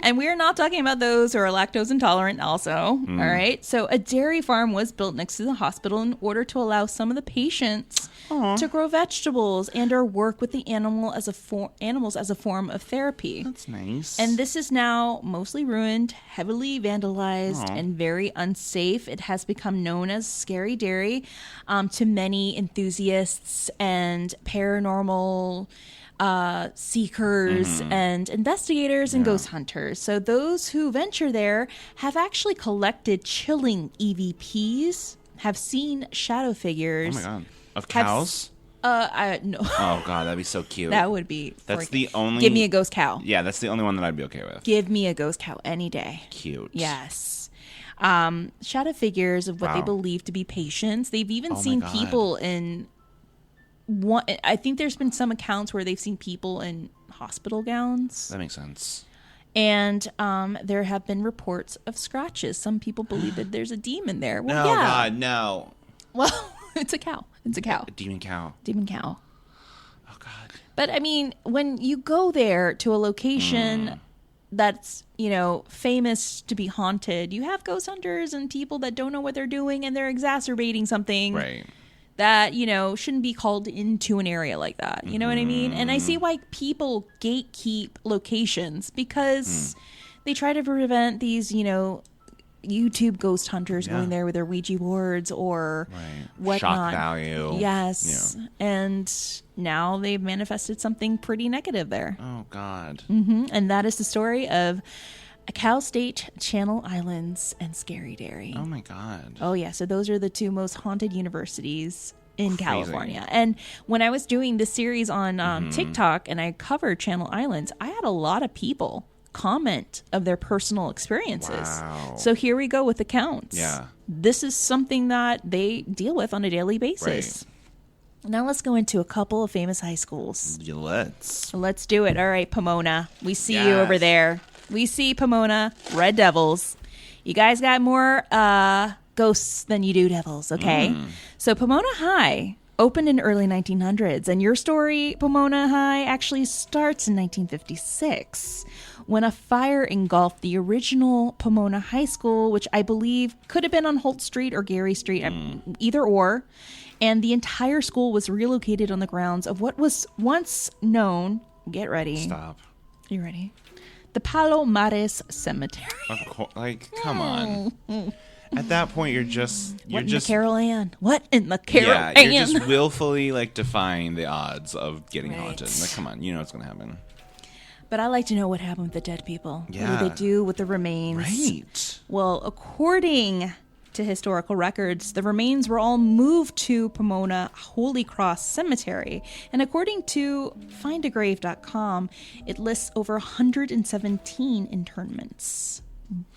And we are not talking about those who are lactose intolerant also. All right. So a dairy farm was built next to the hospital in order to allow some of the patients to grow vegetables and or work with the animals as a form of therapy. That's nice. And this is now mostly ruined, heavily vandalized, and very unsafe. It has become known as Scary Dairy to many enthusiasts and paranormal seekers and investigators and ghost hunters. So those who venture there have actually collected chilling EVPs, have seen shadow figures. Oh my God. Of cows? No. Oh God, that'd be so cute. That would be. That's the only. Give me a ghost cow. Yeah, that's the only one that I'd be okay with. Give me a ghost cow any day. Cute. Yes. Shadow figures of what they believe to be patients. They've even seen people in. I think there's been some accounts where they've seen people in hospital gowns. That makes sense. And there have been reports of scratches. Some people believe that there's a demon there. Well, no, God, no. Well, it's a cow. It's a cow. A demon cow. Demon cow. Oh, God. But, I mean, when you go there to a location that's, famous to be haunted, you have ghost hunters and people that don't know what they're doing, and they're exacerbating something. Right. That, shouldn't be called into an area like that. You know what I mean? And I see why people gatekeep locations, because they try to prevent these, YouTube ghost hunters going there with their Ouija boards or whatnot. Shock value. Yes. Yeah. And now they've manifested something pretty negative there. Oh, God. And that is the story of Cal State, Channel Islands, and Scary Dairy. Oh, my God. Oh, yeah. So those are the two most haunted universities in California. And when I was doing this series on TikTok and I covered Channel Islands, I had a lot of people comment of their personal experiences. Wow. So here we go with accounts. Yeah. This is something that they deal with on a daily basis. Right. Now let's go into a couple of famous high schools. Let's do it. All right, Pomona. We see you over there. We see Pomona, Red Devils. You guys got more ghosts than you do devils, okay? So Pomona High opened in early 1900s, and your story, Pomona High, actually starts in 1956 when a fire engulfed the original Pomona High School, which I believe could have been on Holt Street or Gary Street, either or. And the entire school was relocated on the grounds of what was once known, get ready. Stop. You ready? The Palomares Cemetery. Of course, come on. At that point, you're just the Carol Ann? What in the Carol Ann? Yeah, you're just willfully defying the odds of getting haunted. Come on, you know what's gonna happen. But I like to know what happened with the dead people. Yeah. What do they do with the remains? Right. Well, according to historical records, the remains were all moved to Pomona Holy Cross Cemetery. And according to findagrave.com, it lists over 117 internments.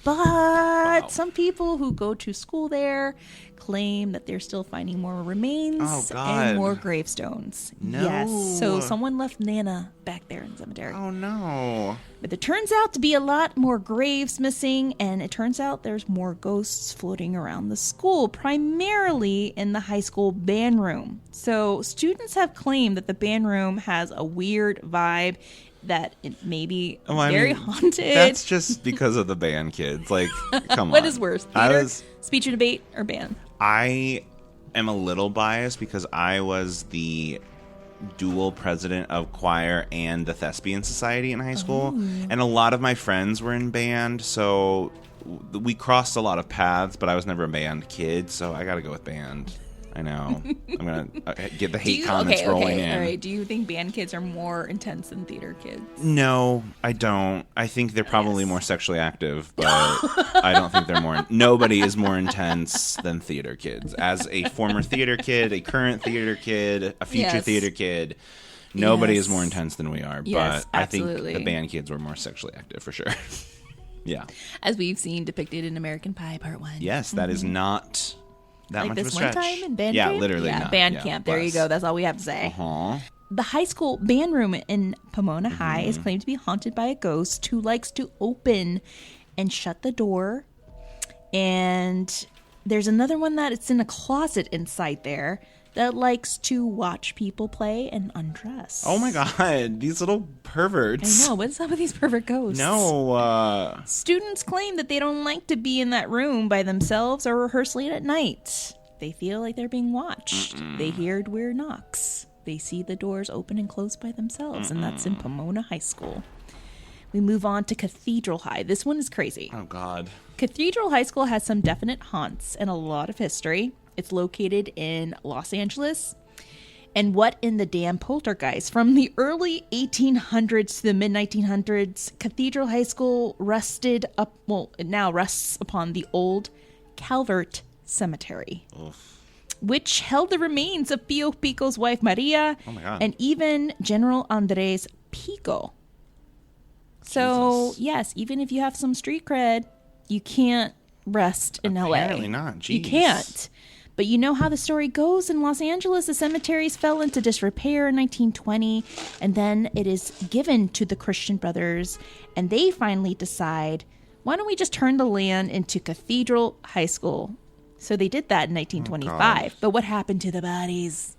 But some people who go to school there claim that they're still finding more remains and more gravestones. No. Yes. So someone left Nana back there in the cemetery. Oh, no. But there turns out to be a lot more graves missing, and it turns out there's more ghosts floating around the school, primarily in the high school band room. So students have claimed that the band room has a weird vibe, that it may be very haunted. That's just because of the band kids. Come on. What is worse, theater, speech and debate, or band? I am a little biased because I was the dual president of choir and the thespian society in high school. And a lot of my friends were in band, so we crossed a lot of paths, but I was never a band kid, so I gotta go with band. I know. I'm going to get the hate comments rolling in. All right. Do you think band kids are more intense than theater kids? No, I don't. I think they're probably more sexually active, but I don't think they're more... Nobody is more intense than theater kids. As a former theater kid, a current theater kid, a future theater kid, nobody is more intense than we are. Yes, but absolutely. I think the band kids were more sexually active, for sure. Yeah. As we've seen depicted in American Pie Part 1. Yes, that is not... that much of a stretch. One time in band camp? Literally. Yeah, band camp. There you go. That's all we have to say. The high school band room in Pomona High is claimed to be haunted by a ghost who likes to open and shut the door. And there's another one that it's in a closet inside there that likes to watch people play and undress. Oh my God, these little perverts. I know, what's up with these pervert ghosts? No. Students claim that they don't like to be in that room by themselves or rehearse late at night. They feel like they're being watched. They hear weird knocks. They see the doors open and close by themselves, and that's in Pomona High School. We move on to Cathedral High. This one is crazy. Oh, God. Cathedral High School has some definite haunts and a lot of history. It's located in Los Angeles. And what in the damn poltergeist? From the early 1800s to the mid-1900s, Cathedral High School it now rests upon the old Calvert Cemetery. Oof. which held the remains of Pio Pico's wife Maria, and even General Andres Pico. So, Jesus. yes, even if you have some street cred, you can't rest in LA. Apparently not. Jeez. You can't. But you know how the story goes in Los Angeles. The cemeteries fell into disrepair in 1920, and then it is given to the Christian Brothers, and they finally decide, why don't we just turn the land into Cathedral High School? So they did that in 1925. But what happened to the bodies?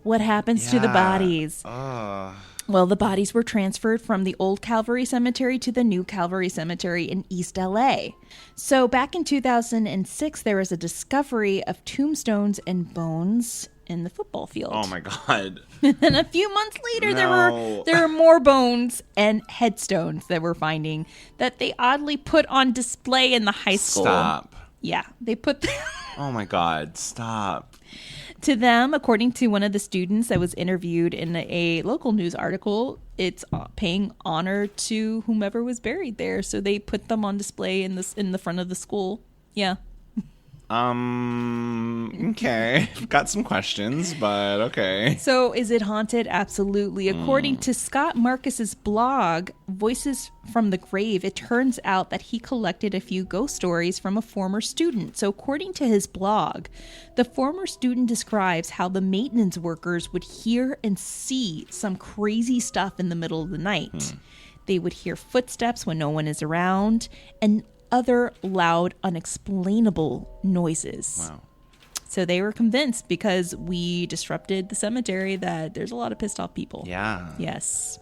What happens to the bodies? Well, the bodies were transferred from the old Calvary Cemetery to the new Calvary Cemetery in East LA. So back in 2006, there was a discovery of tombstones and bones in the football field. Oh my God. And a few months later, there were more bones and headstones that we're finding that they oddly put on display in the high school. Stop. Yeah, they put Oh my God, stop. To them, according to one of the students that was interviewed in a local news article, it's paying honor to whomever was buried there. So they put them on display in the front of the school. Yeah. Okay. Got some questions, but okay. So is it haunted? Absolutely. According to Scott Marcus's blog, Voices from the Grave, it turns out that he collected a few ghost stories from a former student. So according to his blog, the former student describes how the maintenance workers would hear and see some crazy stuff in the middle of the night. They would hear footsteps when no one is around, and other loud, unexplainable noises. Wow. So they were convinced, because we disrupted the cemetery, that there's a lot of pissed off people. Yeah. Yes.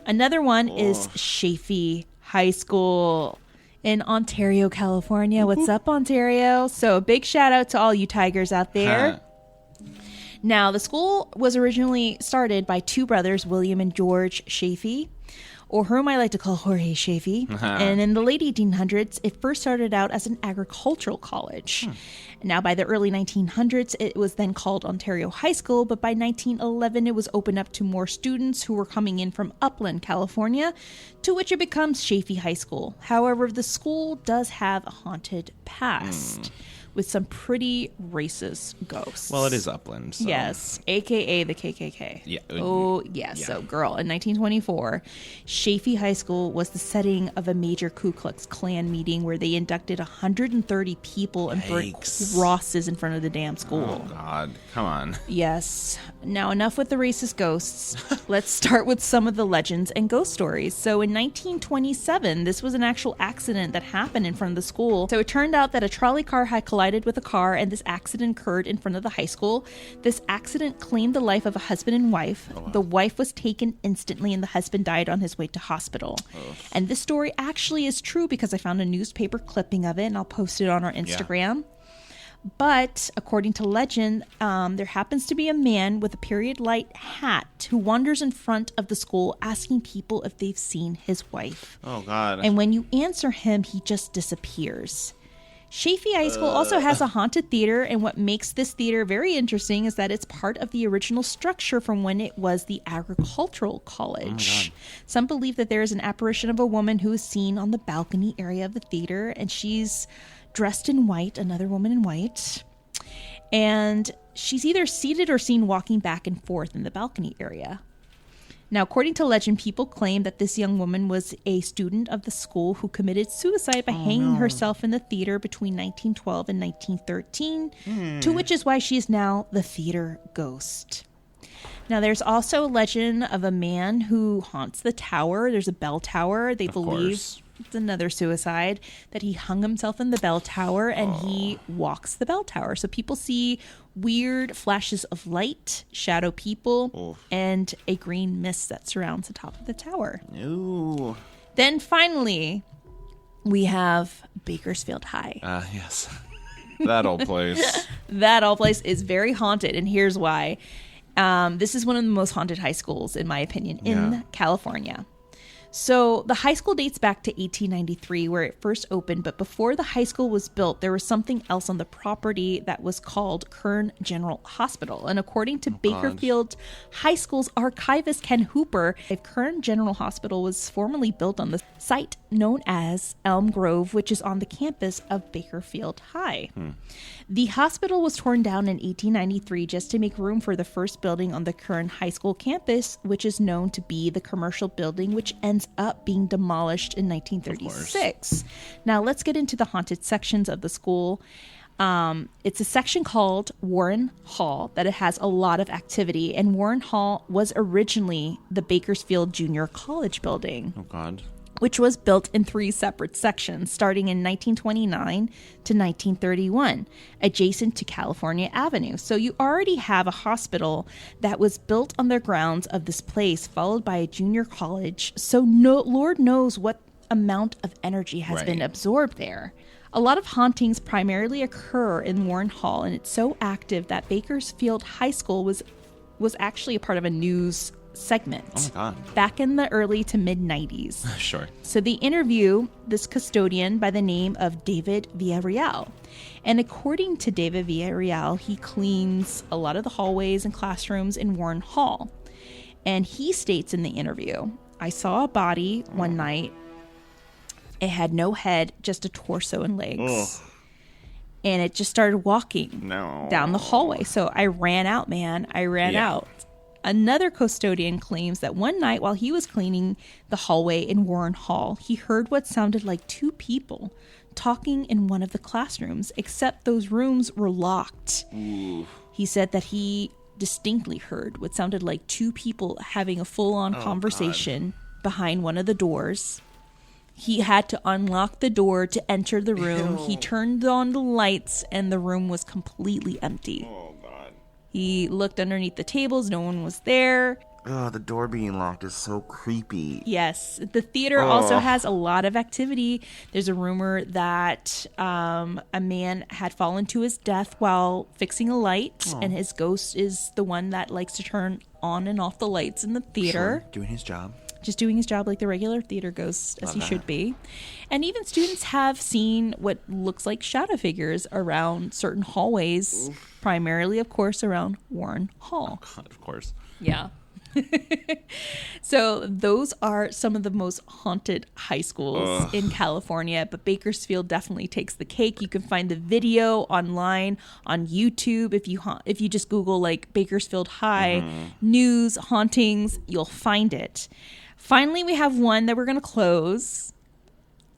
Another one is Chaffee High School in Ontario, California. What's up, Ontario? So a big shout out to all you tigers out there. Now, the school was originally started by two brothers, William and George Chaffee, or whom I like to call Jorge Chaffee. And in the late 1800s, it first started out as an agricultural college. Now, by the early 1900s, it was then called Ontario High School, but by 1911, it was opened up to more students who were coming in from Upland, California, to which it becomes Chaffee High School. However, the school does have a haunted past, with some pretty racist ghosts. Well, it is Upland. So. Yes, a.k.a. the KKK. Yeah. Oh, yes. Yeah. So, girl, in 1924, Chaffee High School was the setting of a major Ku Klux Klan meeting where they inducted 130 people and burned crosses in front of the damn school. Oh, God. Come on. Yes. Now, enough with the racist ghosts. Let's start with some of the legends and ghost stories. So, in 1927, this was an actual accident that happened in front of the school. So, it turned out that a trolley car had collided with a car, and this accident occurred in front of the high school. This accident claimed the life of a husband and wife. Oh, wow. The wife was taken instantly, and the husband died on his way to hospital. And this story actually is true, because I found a newspaper clipping of it, and I'll post it on our Instagram. Yeah. But according to legend, there happens to be a man with a period light hat who wanders in front of the school asking people if they've seen his wife. Oh, God. And when you answer him, he just disappears. Chaffee High School also has a haunted theater, and what makes this theater very interesting is that it's part of the original structure from when it was the agricultural college. Some believe that there is an apparition of a woman who is seen on the balcony area of the theater, and she's dressed in white, another woman in white, and she's either seated or seen walking back and forth in the balcony area. Now, according to legend, people claim that this young woman was a student of the school who committed suicide by hanging herself in the theater between 1912 and 1913, to which is why she is now the theater ghost. Now, there's also a legend of a man who haunts the tower. There's a bell tower. They believe it's another suicide, that he hung himself in the bell tower and he walks the bell tower. So people see weird flashes of light, shadow people, and a green mist that surrounds the top of the tower. Ooh. Then finally, we have Bakersfield High. Yes. That old place. That old place is very haunted, and here's why. This is one of the most haunted high schools, in my opinion, in California. So the high school dates back to 1893 where it first opened, but before the high school was built, there was something else on the property that was called Kern General Hospital. And according to Bakerfield High School's archivist Ken Hooper, Kern General Hospital was formerly built on the site known as Elm Grove, which is on the campus of Bakerfield High. The hospital was torn down in 1893 just to make room for the first building on the Kern High School campus, which is known to be the commercial building, which ends up being demolished in 1936. Now let's get into the haunted sections of the school. It's a section called Warren Hall that it has a lot of activity, and Warren Hall was originally the Bakersfield Junior College building. Oh God. Which was built in 3 separate sections starting in 1929 to 1931, adjacent to California Avenue. So you already have a hospital that was built on the grounds of this place, followed by a junior college. So Lord knows what amount of energy has been absorbed there. A lot of hauntings primarily occur in Warren Hall, and it's so active that Bakersfield High School was actually a part of a news segment. Oh my God. Back in the early to mid 90s. Sure. So they interview this custodian by the name of David Villarreal. And according to David Villarreal, he cleans a lot of the hallways and classrooms in Warren Hall. And he states in the interview, I saw a body one night. It had no head, just a torso and legs. Ugh. And it just started walking down the hallway. So I ran out, man. I ran out. Another custodian claims that one night while he was cleaning the hallway in Warren Hall, he heard what sounded like 2 people talking in one of the classrooms, except those rooms were locked. Ooh. He said that he distinctly heard what sounded like 2 people having a full-on conversation behind one of the doors. He had to unlock the door to enter the room. Ew. He turned on the lights, and the room was completely empty. Oh, God. He looked underneath the tables. No one was there. Oh, the door being locked is so creepy. Yes. The theater also has a lot of activity. There's a rumor that a man had fallen to his death while fixing a light, and his ghost is the one that likes to turn on and off the lights in the theater. Sure. Doing his job. Just doing his job like the regular theater ghost, as he should be. And even students have seen what looks like shadow figures around certain hallways, primarily, of course, around Warren Hall. Oh, God, of course. Yeah. So those are some of the most haunted high schools in California, but Bakersfield definitely takes the cake. You can find the video online on YouTube. If you just Google like Bakersfield High news hauntings, you'll find it. Finally, we have one that we're going to close.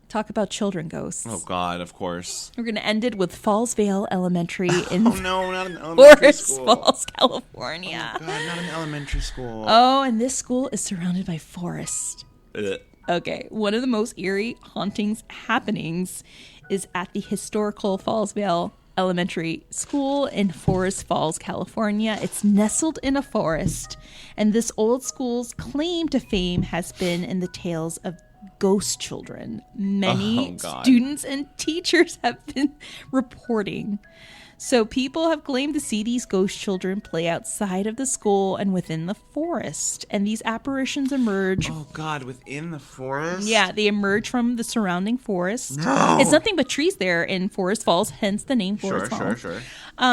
Talk about children ghosts. Oh, God, of course. We're going to end it with Fallsvale Elementary in not an elementary school. Forest Falls, California. Oh, God, not an elementary school. Oh, and this school is surrounded by forest. Ugh. Okay, one of the most eerie happenings is at the historical Fallsvale Elementary School in Forest Falls, California. It's nestled in a forest, and this old school's claim to fame has been in the tales of ghost children. Many students and teachers have been reporting. So people have claimed to see these ghost children play outside of the school and within the forest. And these apparitions emerge. Oh, God, within the forest? Yeah, they emerge from the surrounding forest. No! It's nothing but trees there in Forest Falls, hence the name Forest Falls. Sure.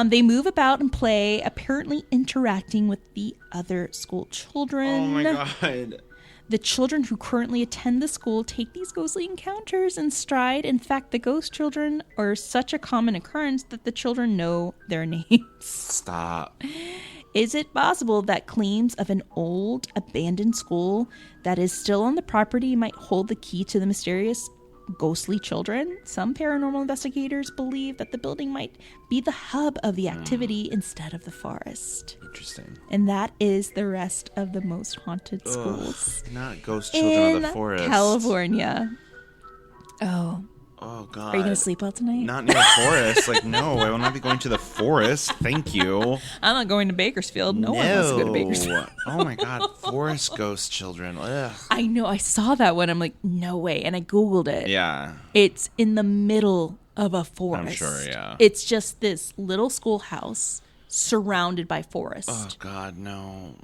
They move about and play, apparently interacting with the other school children. Oh, my God. The children who currently attend the school take these ghostly encounters in stride. In fact, the ghost children are such a common occurrence that the children know their names. Stop. Is it possible that claims of an old, abandoned school that is still on the property might hold the key to the mysterious ghostly children? Some paranormal investigators believe that the building might be the hub of the activity instead of the forest. Interesting. And that is the rest of the most haunted schools. Not ghost children of the forest. California. Oh, God. Are you going to sleep out tonight? Not near a forest. Like, no, I will not be going to the forest. Thank you. I'm not going to Bakersfield. No one wants to go to Bakersfield. Oh, my God. Forest ghost children. Ugh. I know. I saw that one. I'm like, no way. And I Googled it. Yeah. It's in the middle of a forest. I'm sure, yeah. It's just this little schoolhouse surrounded by forest. Oh God, no.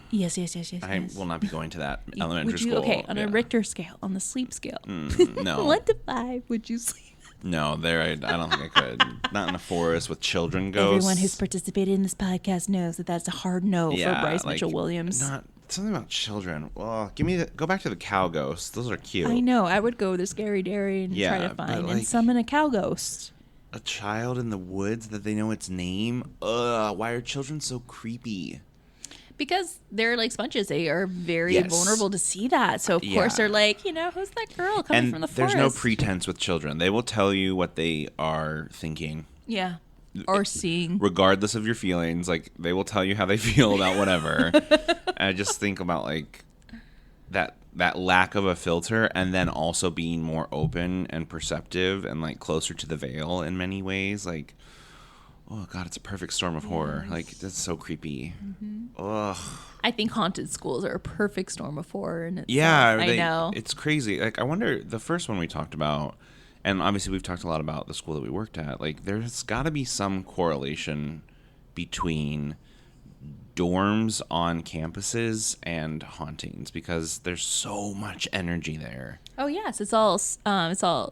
Yes. I will not be going to that elementary school. Okay, on a Richter scale, on the sleep scale. No. 1 to 5, would you sleep? No, I don't think I could. Not in a forest with children ghosts. Everyone who's participated in this podcast knows that that's a hard no for Bryce Mitchell Williams. Not something about children. Well, go back to the cow ghosts. Those are cute. I know. I would go to Scary Dairy and try to find and summon a cow ghost. A child in the woods that they know its name? Ugh, why are children so creepy? Because they're like sponges. They are very vulnerable to see that. So, of course, they're like, who's that girl coming from the forest? There's no pretense with children. They will tell you what they are thinking. Yeah. Or seeing. Regardless of your feelings. Like, they will tell you how they feel about whatever. I just think about, like, that lack of a filter, and then also being more open and perceptive and, like, closer to the veil in many ways. Like, oh, God, it's a perfect storm of horror. Like, that's so creepy. Ugh. I think haunted schools are a perfect storm of horror. I know. It's crazy. Like, I wonder, the first one we talked about, and obviously we've talked a lot about the school that we worked at, like, there's got to be some correlation between dorms on campuses and hauntings, because there's so much energy there. Oh, yes. It's all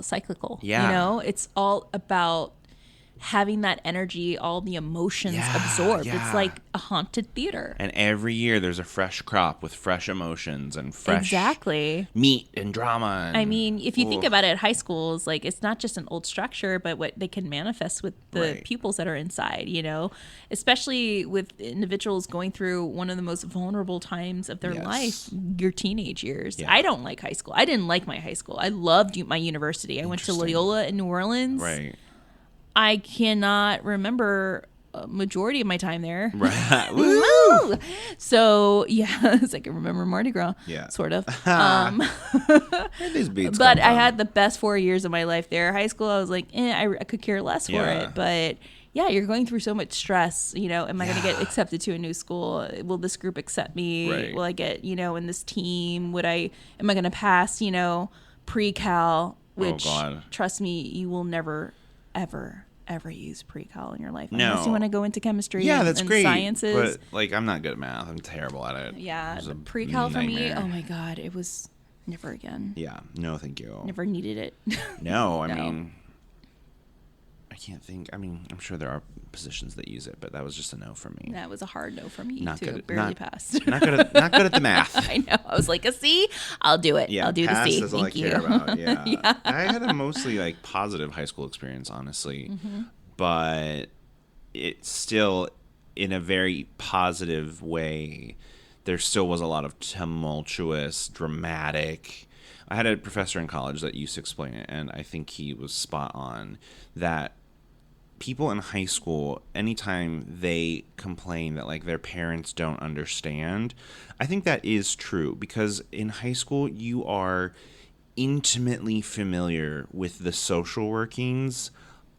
cyclical. Yeah. It's all about having that energy, all the emotions absorbed. It's like a haunted theater. And every year there's a fresh crop with fresh emotions and fresh meat and drama. I mean, if you think about it, high schools, like, it's not just an old structure, but what they can manifest with the pupils that are inside, especially with individuals going through one of the most vulnerable times of their life, your teenage years. I don't like high school. I didn't like my high school. I loved my university. I went to Loyola in New Orleans. Right. I cannot remember a majority of my time there. Right. Woo! So, it's like I remember Mardi Gras. Yeah. Sort of. These beats but I had the best 4 years of my life there. High school, I was like, I could care less for it. But, you're going through so much stress. Am I going to get accepted to a new school? Will this group accept me? Right. Will I get, in this team? Am I going to pass, pre-cal? Which, trust me, you will never, ever use pre-cal in your life unless you want to go into chemistry that's and great, sciences. But, like, I'm not good at math. I'm terrible at it. Yeah, the pre-cal for me, oh my God, it was never again. Yeah, no thank you. Never needed it. No, I mean, I can't think. I mean, I'm sure there are positions that use it, but that was just a no for me. That was a hard no for me, too. Barely passed. Not good at the math. I know. I was like, a C? I'll do it. I'll do the C. That's all I care about. Yeah. I had a mostly, like, positive high school experience, honestly. But it's still, in a very positive way, there still was a lot of tumultuous, dramatic. I had a professor in college that used to explain it, and I think he was spot on, that people in high school, anytime they complain that, like, their parents don't understand, I think that is true, because in high school you are intimately familiar with the social workings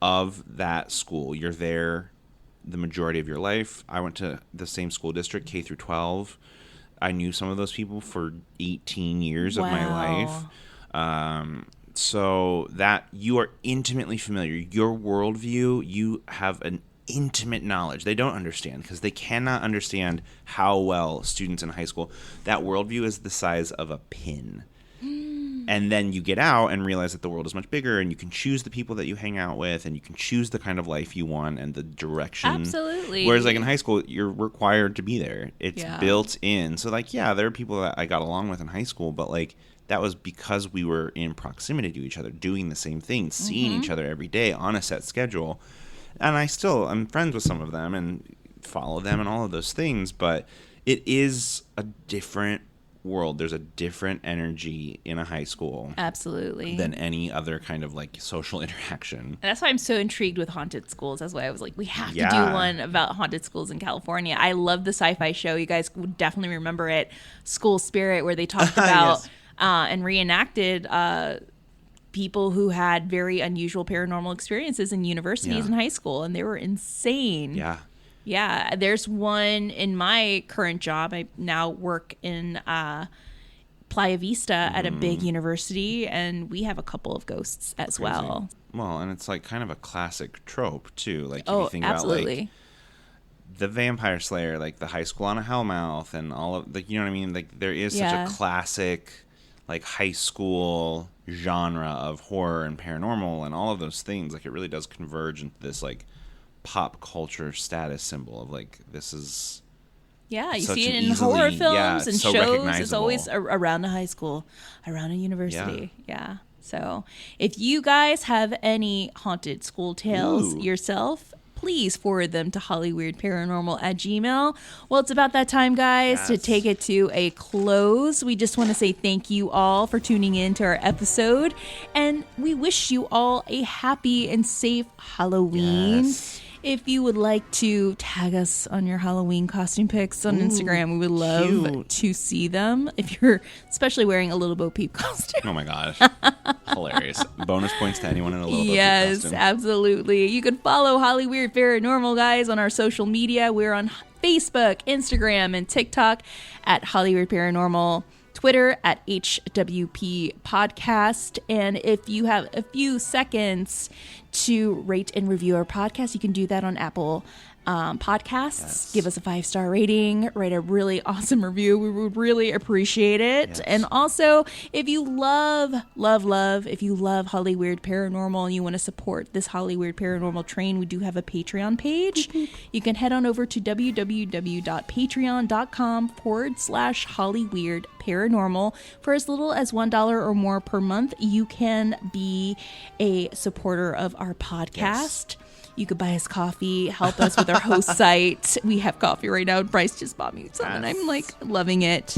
of that school. You're there the majority of your life. I went to the same school district, K through 12. I knew some of those people for 18 years of my life. So that you are intimately familiar. Your worldview, you have an intimate knowledge. They don't understand because they cannot understand how well students in high school, that worldview is the size of a pin. And then you get out and realize that the world is much bigger, and you can choose the people that you hang out with, and you can choose the kind of life you want and the direction. Absolutely. Whereas, like, in high school, you're required to be there. It's built in. So, like, there are people that I got along with in high school, but, like, that was because we were in proximity to each other, doing the same thing, seeing each other every day on a set schedule. And I'm friends with some of them and follow them and all of those things, but it is a different world. There's a different energy in a high school than any other kind of, like, social interaction. And that's why I'm so intrigued with haunted schools. That's why I was like, we have to do one about haunted schools in California. I love the sci-fi show. You guys would definitely remember it, School Spirit, where they talked about and reenacted people who had very unusual paranormal experiences in universities and high school, and they were insane. Yeah, there's one in my current job. I now work in Playa Vista at a big university, and we have a couple of ghosts as well. Well, and it's, like, kind of a classic trope, too. Like, if you think about, like, the Vampire Slayer, like the High School on a Hellmouth, and all of like, you know what I mean? Like there is such a classic like high school genre of horror and paranormal and all of those things. Like it really does converge into this like pop culture status symbol of like, this is you see it in horror films and so shows. It's always around a high school, around a university. So if you guys have any haunted school tales yourself, please forward them to hollyweirdparanormal@gmail.com. Well, it's about that time, guys, to take it to a close. We just want to say thank you all for tuning in to our episode, and we wish you all a happy and safe Halloween. If you would like to tag us on your Halloween costume pics on Instagram, we would love to see them. If you're especially wearing a Little Bo Peep costume. Oh my gosh. Hilarious. Bonus points to anyone in a Little Bo Peep costume. Yes, absolutely. You can follow Holly Weird Paranormal, guys, on our social media. We're on Facebook, Instagram, and TikTok at Holly Weird Paranormal. Twitter at HWP Podcast. And if you have a few seconds to rate and review our podcast, you can do that on Apple Podcasts. Give us a 5-star rating, write a really awesome review. We would really appreciate it. And also, if you if you love Holly Weird Paranormal and you want to support this Holly Weird Paranormal train, we do have a Patreon page. You can head on over to www.patreon.com/Holly Weird Paranormal. For as little as $1 or more per month, you can be a supporter of our podcast. You could buy us coffee, help us with our host site. We have coffee right now. Bryce just bought me some, and I'm like loving it.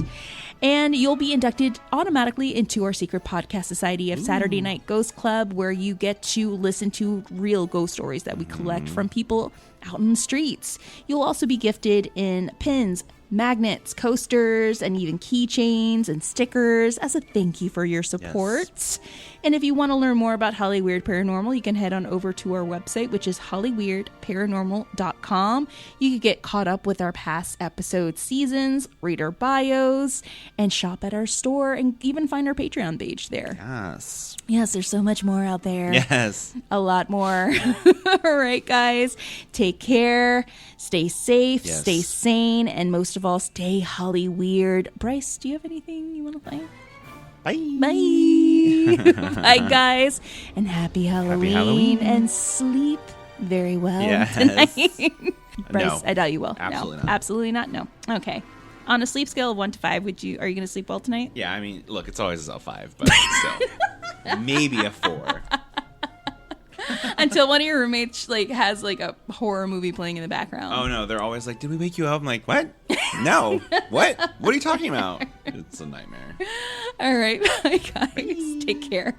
And you'll be inducted automatically into our secret podcast society of Saturday Night Ghost Club, where you get to listen to real ghost stories that we collect from people out in the streets. You'll also be gifted in pins, magnets, coasters, and even keychains and stickers as a thank you for your support. And if you want to learn more about Holly Weird Paranormal, you can head on over to our website, which is hollyweirdparanormal.com. You can get caught up with our past episode seasons, read our bios, and shop at our store, and even find our Patreon page there. Yes, there's so much more out there. A lot more. All right, guys. Take care. Stay safe. Stay sane. And most of all, stay Holly Weird. Bryce, do you have anything you want to say? Bye. Bye, guys. And happy Halloween. And sleep very well tonight. Bryce, I doubt you will. Absolutely not. Absolutely not. No. Okay. On a sleep scale of 1 to 5, are you going to sleep well tonight? Yeah, I mean, look, it's always a 5, but still. Maybe a 4. Until one of your roommates has a horror movie playing in the background. Oh no, they're always like, "Did we wake you up?" I'm like, "What? No. What? What are you talking about?" It's a nightmare. All right, bye guys. Take care.